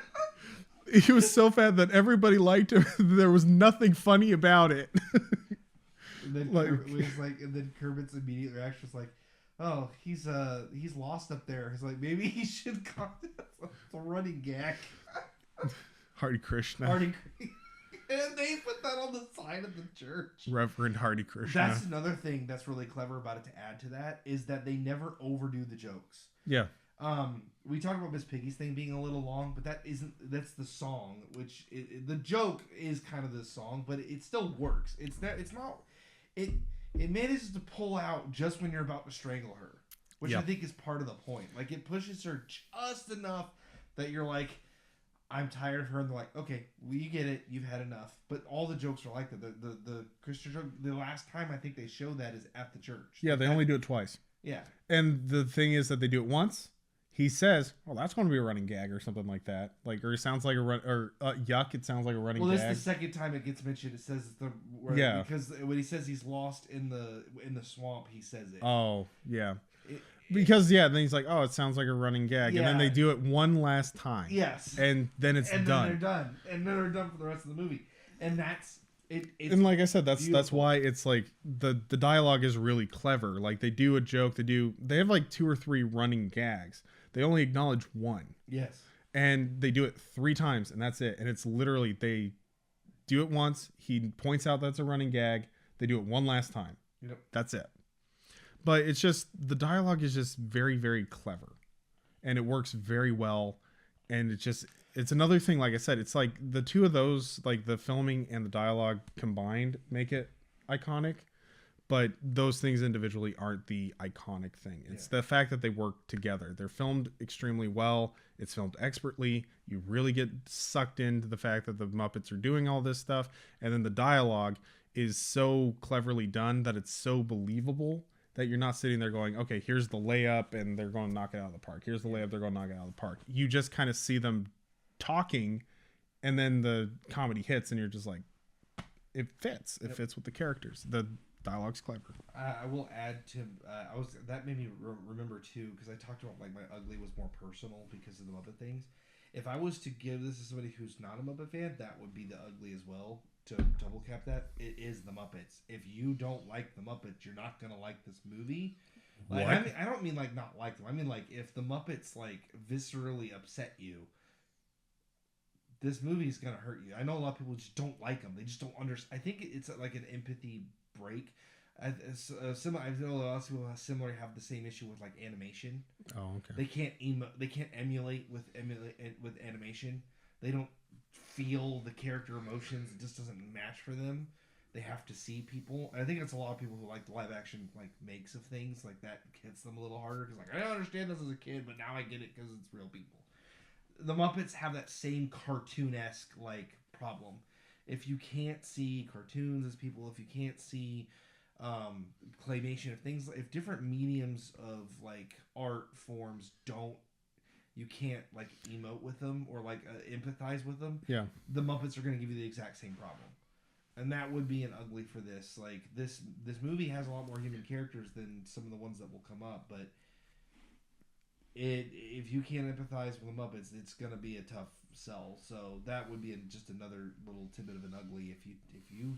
He was so fat that everybody liked him. There was nothing funny about it. And then and then Kermit's immediate reaction was like, "Oh, he's lost up there." He's like, maybe he should come. It's a running gag. Hardy Krishna. And they put that on the side of the church. Reverend Hardy Krishna. That's another thing that's really clever about it to add to that is that they never overdo the jokes. Yeah. We talked about Miss Piggy's thing being a little long, but that's the song, which the joke is kind of the song, but it still works. It manages to pull out just when you're about to strangle her, which I think is part of the point. Like, it pushes her just enough that you're like, I'm tired of her, and they're like, okay, we get it, you've had enough. But all the jokes are like that. The Christian joke, the last time I think they show that is at the church. Yeah, they only do it twice. Yeah. And the thing is that they do it once. He says, "Well, that's going to be a running gag or something like that." Like, or it sounds like yuck. It sounds like a running gag. Well, this is the second time it gets mentioned. It says because when he says he's lost in the swamp, he says it. Oh yeah. Then he's like, "Oh, it sounds like a running gag," and then they do it one last time. Yes. And then it's and done. Then they're done, and then they're done for the rest of the movie, and that's it. And like I said, that's why it's like the dialogue is really clever. Like, they do a joke, they have like 2 or 3 running gags. They only acknowledge one. Yes. And they do it 3 times, and that's it. And it's literally, they do it once. He points out that's a running gag. They do it one last time. Yep. That's it. But it's just, the dialogue is just very, very clever. And it works very well. And it's another thing, like I said, it's like the two of those, like the filming and the dialogue combined, make it iconic. But those things individually aren't the iconic thing. It's the fact that they work together. They're filmed extremely well. It's filmed expertly. You really get sucked into the fact that the Muppets are doing all this stuff. And then the dialogue is so cleverly done that it's so believable that you're not sitting there going, okay, here's the layup and they're going to knock it out of the park. Here's the layup, they're going to knock it out of the park. You just kind of see them talking, and then the comedy hits and you're just like, it fits. It fits with the characters. The dialogue's clever. I will add to that made me remember too, because I talked about like my ugly was more personal because of the Muppet things. If I was to give this to somebody who's not a Muppet fan, that would be the ugly as well. To double cap that, it is the Muppets. If you don't like the Muppets, you're not gonna like this movie. Like, I don't mean like not like them. I mean like if the Muppets like viscerally upset you, this movie is gonna hurt you. I know a lot of people just don't like them. They just don't understand. I think it's like an empathy break. I know a lot of people similarly have the same issue with like animation. Oh, okay. They can't emulate with animation. They don't feel the character emotions. It just doesn't match for them. They have to see people. And I think it's a lot of people who like the live action like makes of things like that hits them a little harder because like I don't understand this as a kid, but now I get it because it's real people. The Muppets have that same cartoon-esque like problem. If you can't see cartoons as people, if you can't see claymation, if different mediums of like art forms you can't like emote with them or like empathize with them. Yeah, the Muppets are going to give you the exact same problem, and that would be an ugly for this. Like this movie has a lot more human characters than some of the ones that will come up, but if you can't empathize with the Muppets, it's going to be a tough sell. So that would be just another little tidbit of an ugly. If you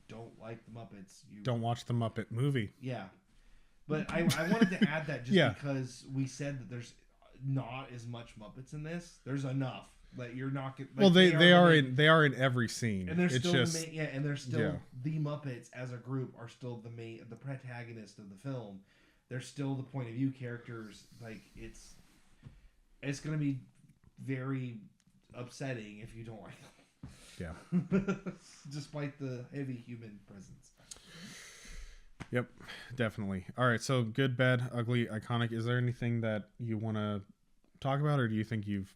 don't like the Muppets, you don't watch the Muppet movie. Yeah, but I wanted to add that just because we said that there's not as much Muppets in this. There's enough that you're not getting. Like, they are in every scene, and they're still just, the Muppets as a group are still the protagonist of the film. They're still the point of view characters. Like it's gonna be very upsetting if you don't like them. Yeah. Despite the heavy human presence. Yep, definitely. All right, so good, bad, ugly, iconic. Is there anything that you want to talk about, or do you think you've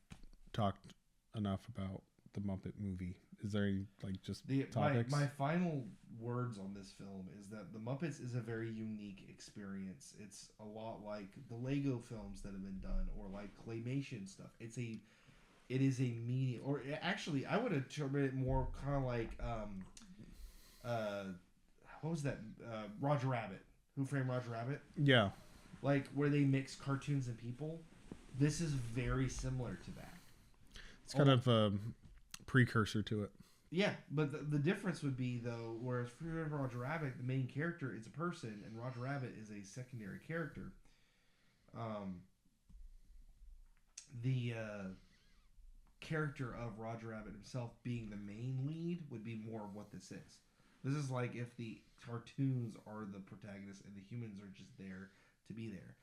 talked enough about the Muppet movie? Is there any, like, just topics? My final words on this film is that the Muppets is a very unique experience. It's a lot like the Lego films that have been done or like claymation stuff. It's a it is a medium, or actually, I would interpret it more kind of like, what was that? Roger Rabbit. Who Framed Roger Rabbit? Yeah. Like where they mix cartoons and people. This is very similar to that. It's kind of a precursor to it. Yeah, but the difference would be though, whereas for Roger Rabbit, the main character is a person, and Roger Rabbit is a secondary character. The character of Roger Rabbit himself being the main lead would be more of what this is. This is like if the cartoons are the protagonists and the humans are just there to be there.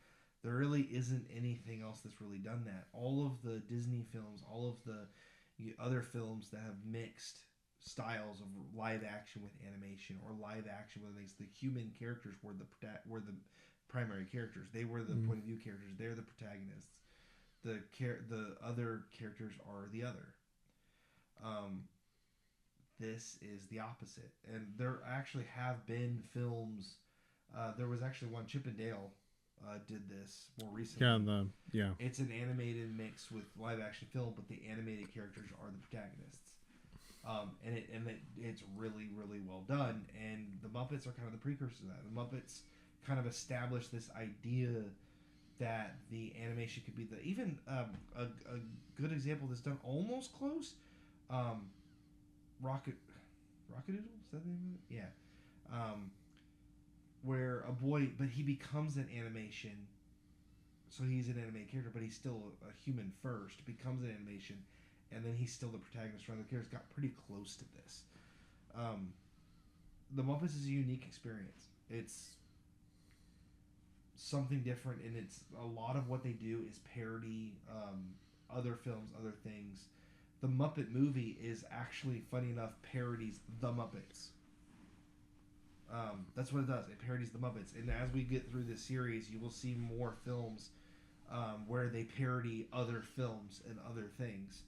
There really isn't anything else that's really done that. All of the Disney films, all of the other films that have mixed styles of live action with animation or live action with things, the human characters were the primary characters. They were the point of view characters. They're the protagonists. The other characters are the other. This is the opposite, and there actually have been films. There was actually one, Chip and Dale did this more recently. Yeah. It's an animated mix with live action film, but the animated characters are the protagonists. It's really, really well done. And the Muppets are kind of the precursor to that. The Muppets kind of established this idea that the animation could be even a good example that's done almost close. Rockadoodle, is that the name of it? Yeah. Where a boy, but he becomes an animation. So he's an animated character, but he's still a human first. Becomes an animation, and then he's still the protagonist. Rather, the characters got pretty close to this. The Muppets is a unique experience. It's something different, and it's a lot of what they do is parody other films, other things. The Muppet Movie is actually, funny enough, parodies the Muppets. That's what it does. It parodies the Muppets. And as we get through this series, you will see more films where they parody other films and other things.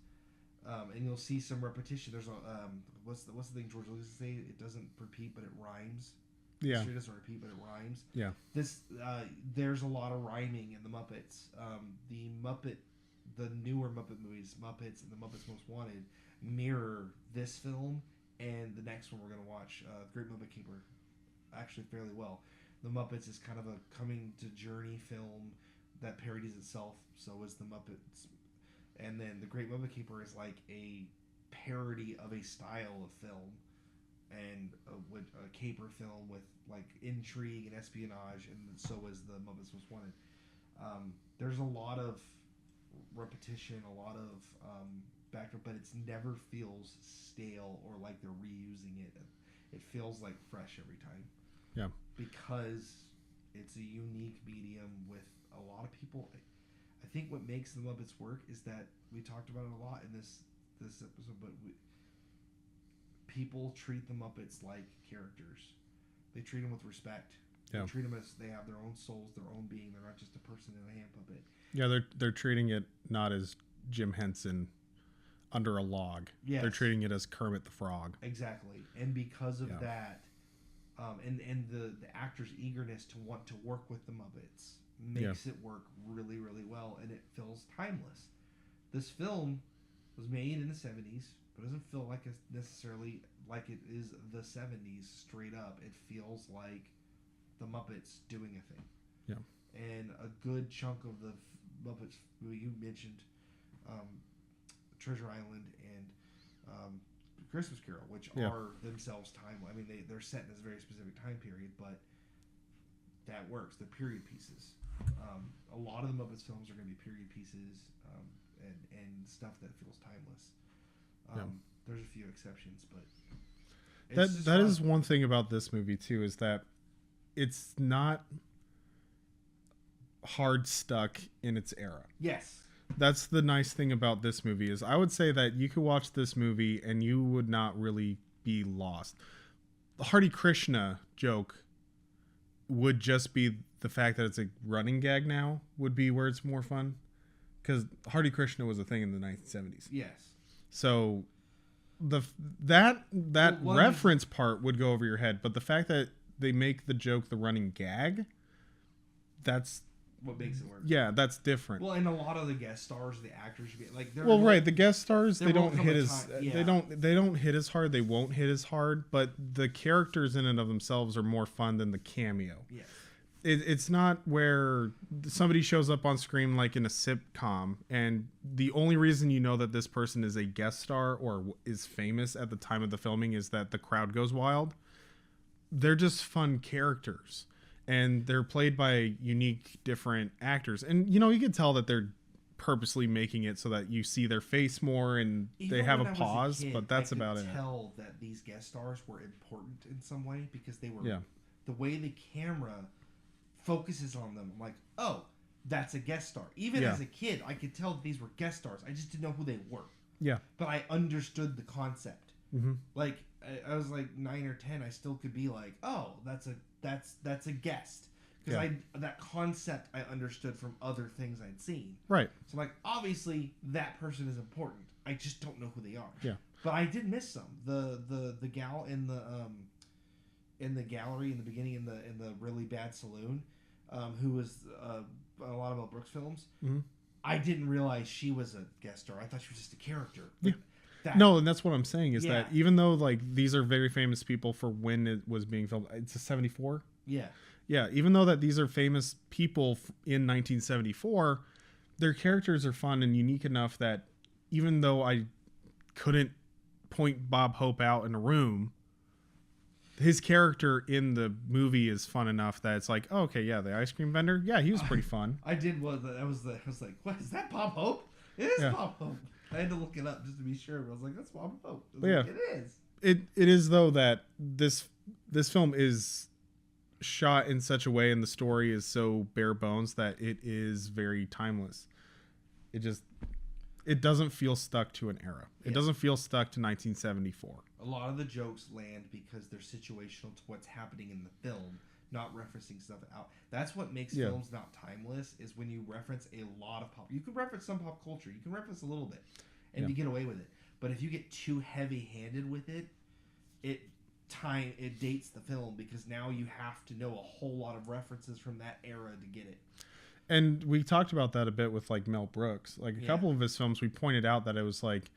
And you'll see some repetition. There's a what's the thing George Lucas say? It doesn't repeat, but it rhymes. Yeah. It doesn't repeat, but it rhymes. Yeah. There's a lot of rhyming in the Muppets. The newer Muppet movies, Muppets and the Muppets Most Wanted, mirror this film and the next one we're going to watch, Great Muppet Keeper, actually fairly well. The Muppets is kind of a coming to journey film that parodies itself. So is the Muppets, and then the Great Muppet Keeper is like a parody of a style of film, and a caper film with like intrigue and espionage, and so is the Muppets Most Wanted. There's a lot of repetition, a lot of backdrop, but it never feels stale or like they're reusing it. It feels like fresh every time. Yeah. Because it's a unique medium with a lot of people. I think what makes the Muppets work is that we talked about it a lot in this episode, but people treat the Muppets like characters. They treat them with respect. Yeah. They treat them as they have their own souls, their own being. They're not just a person in a hand puppet. Yeah, they're treating it not as Jim Henson under a log. Yes. They're treating it as Kermit the Frog. Exactly. And because of that, and the actor's eagerness to want to work with the Muppets makes it work really, really well, and it feels timeless. This film was made in the 70s, but doesn't feel like it's necessarily like it is the 70s straight up. It feels like the Muppets doing a thing. Yeah. And a good chunk of the Muppets movie you mentioned, Treasure Island and Christmas Carol, which are themselves time. I mean, they're set in this very specific time period, but that works. They're period pieces. A lot of the Muppets films are going to be period pieces and stuff that feels timeless. There's a few exceptions, but that is one thing about this movie too, is that it's not hard stuck in its era. Yes. That's the nice thing about this movie, is I would say that you could watch this movie and you would not really be lost. The Hare Krishna joke would just be the fact that it's a running gag now would be where it's more fun, because Hare Krishna was a thing in the 1970s. Yes. So that reference part would go over your head, but the fact that they make the joke the running gag, that's what makes it work. Yeah, that's different. Well, and a lot of the guest stars, the actors, like they're Well, like, right, the guest stars, there they won't don't come hit a as time- yeah. they don't hit as hard, they won't hit as hard, but the characters in and of themselves are more fun than the cameo. Yes. It's not where somebody shows up on screen like in a sitcom, and the only reason you know that this person is a guest star or is famous at the time of the filming is that the crowd goes wild. They're just fun characters, and they're played by unique, different actors. And, you know, you can tell that they're purposely making it so that you see their face more and Even they have a when I was pause, kid, but that's I could about it. Tell that these guest stars were important in some way because they were Yeah. the way the camera focuses on them. I'm like, oh, that's a guest star. Even Yeah. as a kid, I could tell that these were guest stars. I just didn't know who they were. Yeah. But I understood the concept. Mm-hmm. Like I was like 9 or 10. I still could be like, oh, that's a guest because Yeah. that concept I understood from other things I'd seen. Right. So I'm like, obviously that person is important. I just don't know who they are. Yeah. But I did miss some. The gal in the gallery in the beginning in the really bad saloon, who was a lot of Mel Brooks films. Mm-hmm. I didn't realize she was a guest star. I thought she was just a character. Yeah. That, No, and that's what I'm saying is Yeah. that even though like these are very famous people for when it was being filmed, it's a 74. Yeah. Yeah, even though that these are famous people in 1974, their characters are fun and unique enough that even though I couldn't point Bob Hope out in a room, his character in the movie is fun enough that it's like, oh, okay, yeah, the ice cream vendor, yeah, he was pretty fun. I did I was like, what is that, Bob Hope? It is Yeah. Bob Hope. I had to look it up just to be sure, but I was like, that's Bob Hope. I was Yeah. like, it is. It is though that this film is shot in such a way and the story is so bare bones that it is very timeless. It doesn't feel stuck to an era. It Yeah. doesn't feel stuck to 1974. A lot of the jokes land because they're situational to what's happening in the film, not referencing stuff out. That's what makes Yeah. films not timeless, is when you reference a lot of pop. You can reference some pop culture. You can reference a little bit, and Yeah. you get away with it. But if you get too heavy-handed with it, it dates the film because now you have to know a whole lot of references from that era to get it. And we talked about that a bit with like Mel Brooks. Like a Yeah. couple of his films, we pointed out that it was like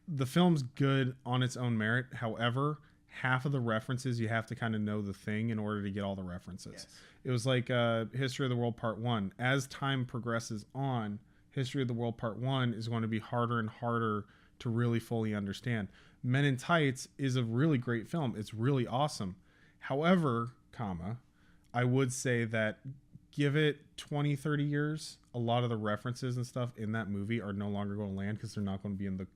the film's good on its own merit. However, half of the references you have to kind of know the thing in order to get all the references. Yes. It was like History of the World Part 1. As time progresses on, History of the World Part 1 is going to be harder and harder to really fully understand. Men in Tights is a really great film. It's really awesome. However, I would say that give it 20, 30 years, a lot of the references and stuff in that movie are no longer going to land because they're not going to be in the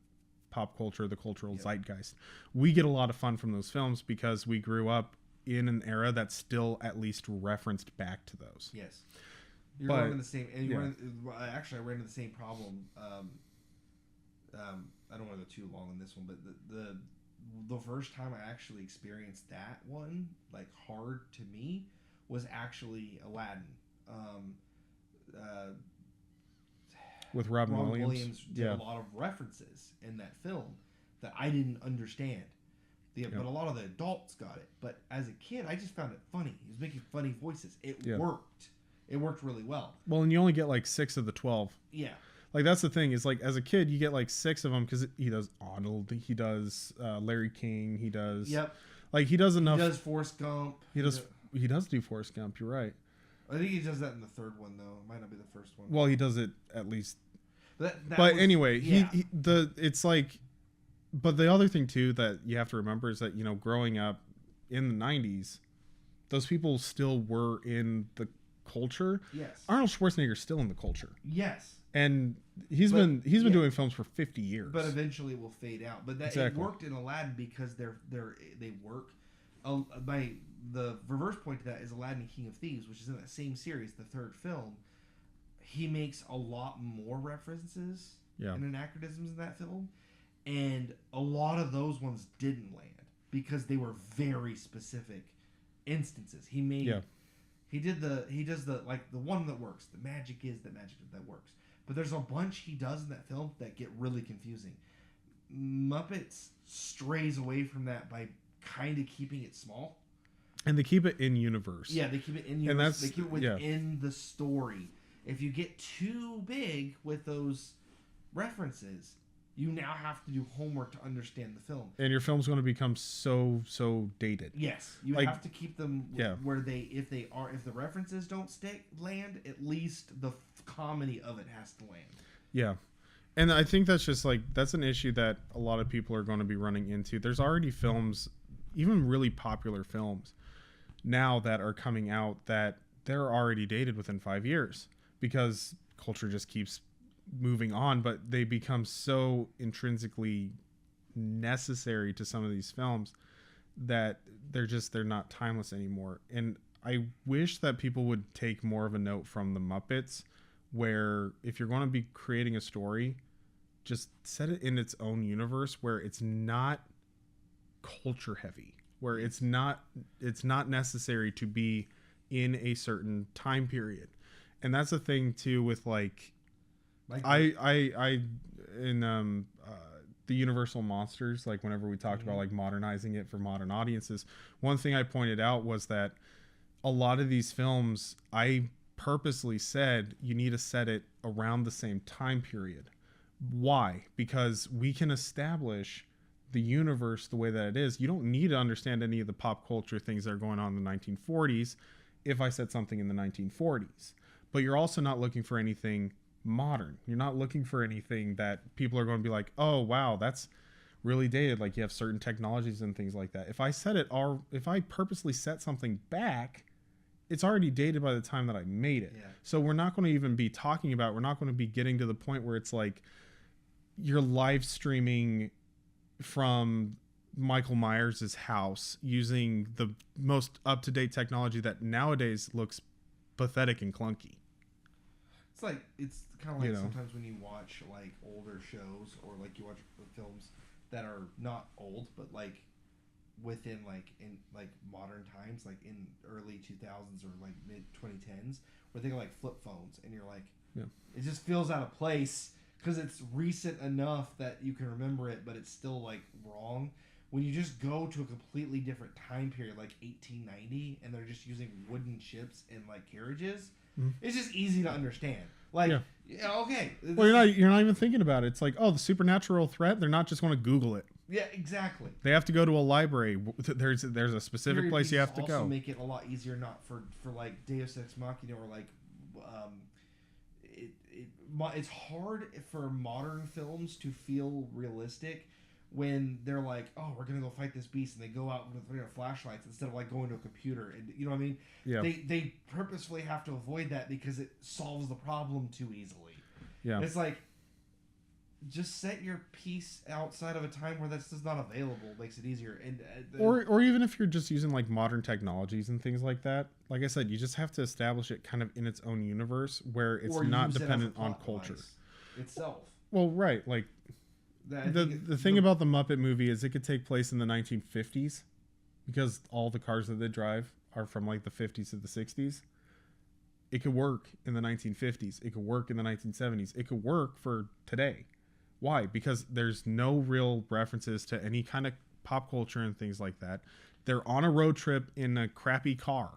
pop culture, the cultural zeitgeist. We get a lot of fun from those films because we grew up in an era that still at least referenced back to those. Yes. You're But- running the same. And yeah. Actually, I ran into the same problem. I don't want to go too long on this one, but the first time I actually experienced that one, like hard to me, was actually Aladdin. With Robin Williams did Yeah. a lot of references in that film that I didn't understand. But a lot of the adults got it. But as a kid, I just found it funny. He was making funny voices. It worked. It worked really well. Well, and you only get like 6 of the 12. Yeah. Like that's the thing is like as a kid you get like 6 of them because he does Arnold, he does Larry King, he does like he does enough. He does Forrest Gump. He does do Forrest Gump. You're right. I think he does that in the third one though. It might not be the first one. Well, he does it at least. That But was- anyway, yeah. it's like, but the other thing too that you have to remember is that, you know, growing up in the 90s, those people still were in the culture. Yes. Arnold Schwarzenegger's still in the culture, Yes. and he's been doing films for 50 years. But eventually will fade out. But that Exactly. it worked in Aladdin because they work. The reverse point to that is Aladdin and King of Thieves, which is in that same series, the third film. He makes a lot more references and anachronisms in that film, and a lot of those ones didn't land because they were very specific instances. He does the like the one that works. The magic is that magic that works. But there's a bunch he does in that film that get really confusing. Muppets strays away from that by kind of keeping it small. And they keep it in universe. Yeah, they keep it in universe. And that's They keep it within the story. If you get too big with those references, you now have to do homework to understand the film. And your film's going to become so dated. Yes, you Like, have to keep them where if the references don't land, at least the comedy of it has to land. Yeah. And I think that's just like, that's an issue that a lot of people are going to be running into. There's already films, even really popular films now, that are coming out that they're already dated within 5 years because culture just keeps moving on, but they become so intrinsically necessary to some of these films that they're not timeless anymore. And I wish that people would take more of a note from the Muppets, where if you're going to be creating a story, just set it in its own universe where it's not culture heavy, where it's not necessary to be in a certain time period. And that's the thing too with like I in the Universal Monsters, like whenever we talked about like modernizing it for modern audiences, one thing I pointed out was that a lot of these films, I purposely said you need to set it around the same time period. Why? Because we can establish the universe the way that it is. You don't need to understand any of the pop culture things that are going on in the 1940s if I said something in the 1940s. But you're also not looking for anything modern. You're not looking for anything that people are going to be like, oh wow, that's really dated. Like you have certain technologies and things like that. If I purposely set something back, it's already dated by the time that I made it. Yeah. So we're not going to even be talking about, we're not going to be getting to the point where it's like you're live streaming from Michael Myers' house using the most up-to-date technology that nowadays looks pathetic and clunky. It's kind of like sometimes when you watch like older shows, or like you watch films that are not old but like within like in like modern times, like in early 2000s or like mid 2010s, where they got like flip phones, and you're like, it just feels out of place because it's recent enough that you can remember it, but it's still like wrong. When you just go to a completely different time period, like 1890, and they're just using wooden ships and like carriages, it's just easy to understand. Like, okay. Well, you're not even thinking about it. It's like, oh, the supernatural threat. They're not just going to Google it. Yeah, exactly. They have to go to a library. There's a specific place you have to go. Also make it a lot easier, not for like Deus Ex Machina, or like it's hard for modern films to feel realistic when they're like, oh, we're gonna go fight this beast, and they go out with flashlights instead of like going to a computer, and you know what I mean? Yeah. They purposefully have to avoid that because it solves the problem too easily. Yeah. It's like, just set your piece outside of a time where that's just not available. Makes it easier. And or even if you're just using like modern technologies and things like that, like I said, you just have to establish it kind of in its own universe where it's not dependent on culture itself. Well, right, like. The thing about the Muppet movie is it could take place in the 1950s because all the cars that they drive are from like the 50s to the 60s. It could work in the 1950s. It could work in the 1970s. It could work for today. Why? Because there's no real references to any kind of pop culture and things like that. They're on a road trip in a crappy car.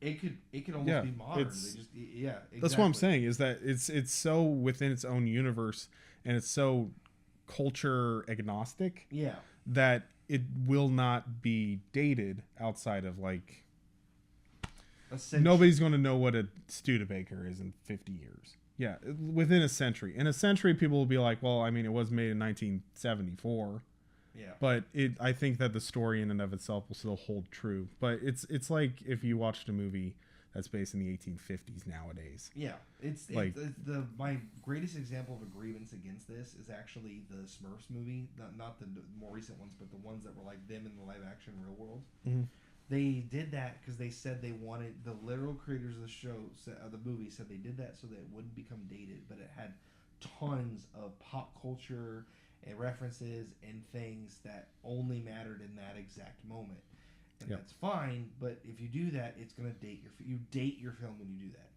It could almost be modern. Exactly. That's what I'm saying, is that it's so within its own universe, and it's so culture agnostic. Yeah. That it will not be dated outside of like. Nobody's going to know what a Studebaker is in 50 years. Yeah, within a century. In a century, people will be like, well, I mean, it was made in 1974. Yeah. But I think that the story in and of itself will still hold true. But it's like if you watched a movie that's based in the 1850s nowadays. Yeah. My greatest example of a grievance against this is actually the Smurfs movie. Not the more recent ones, but the ones that were like them in the live action real world. Mm-hmm. They did that because they said they wanted, the literal creators of the movie said they did that so that it wouldn't become dated, but it had tons of pop culture and references and things that only mattered in that exact moment. And that's fine, but if you do that, it's going to date you date your film when you do that.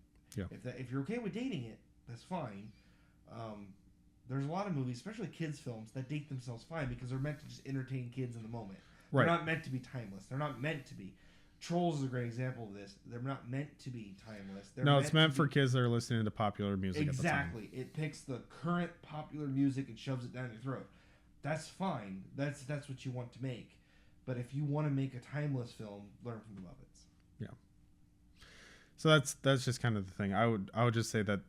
Yeah. If you're okay with dating it, that's fine. There's a lot of movies, especially kids films, that date themselves fine because they're meant to just entertain kids in the moment. Right. They're not meant to be timeless. They're not meant to be. Trolls is a great example of this. They're not meant to be timeless. No, it's meant to for be- kids that are listening to popular music Exactly. at the time. It picks the current popular music and shoves it down your throat. That's fine. That's what you want to make. But if you want to make a timeless film, learn from the Muppets. Yeah. So that's just kind of the thing. I would just say that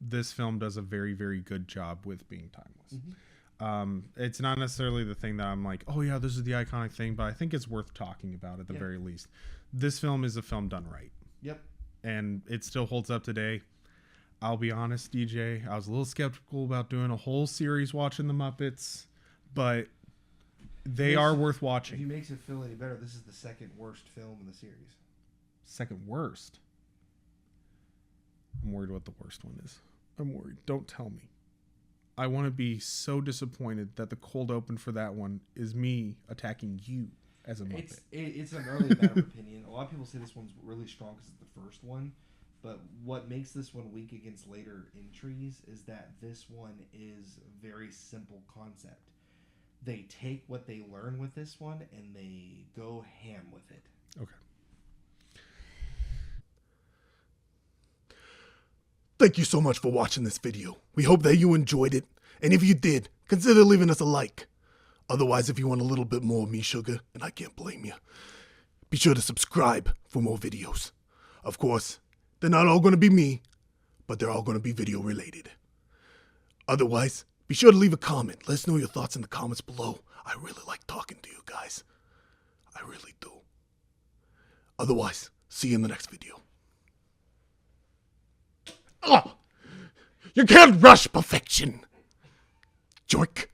this film does a very, very good job with being timeless. It's not necessarily the thing that I'm like, oh yeah, this is the iconic thing, but I think it's worth talking about at the very least. This film is a film done right. Yep. And it still holds up today. I'll be honest, DJ, I was a little skeptical about doing a whole series watching the Muppets, but they are worth If watching. he makes it feel any better, this is the second worst film in the series. Second worst. I'm worried what the worst one is. I'm worried. Don't tell me. I want to be so disappointed that the cold open for that one is me attacking you as a Muppet. It's an early matter of opinion. A lot of people say this one's really strong because it's the first one. But what makes this one weak against later entries is that this one is a very simple concept. They take what they learn with this one and they go ham with it. Okay. Thank you so much for watching this video. We hope that you enjoyed it. And if you did, consider leaving us a like. Otherwise, if you want a little bit more of me, sugar, and I can't blame you, be sure to subscribe for more videos. Of course, they're not all going to be me, but they're all going to be video related. Otherwise, be sure to leave a comment. Let us know your thoughts in the comments below. I really like talking to you guys. I really do. Otherwise, see you in the next video. Oh, you can't rush perfection, jerk.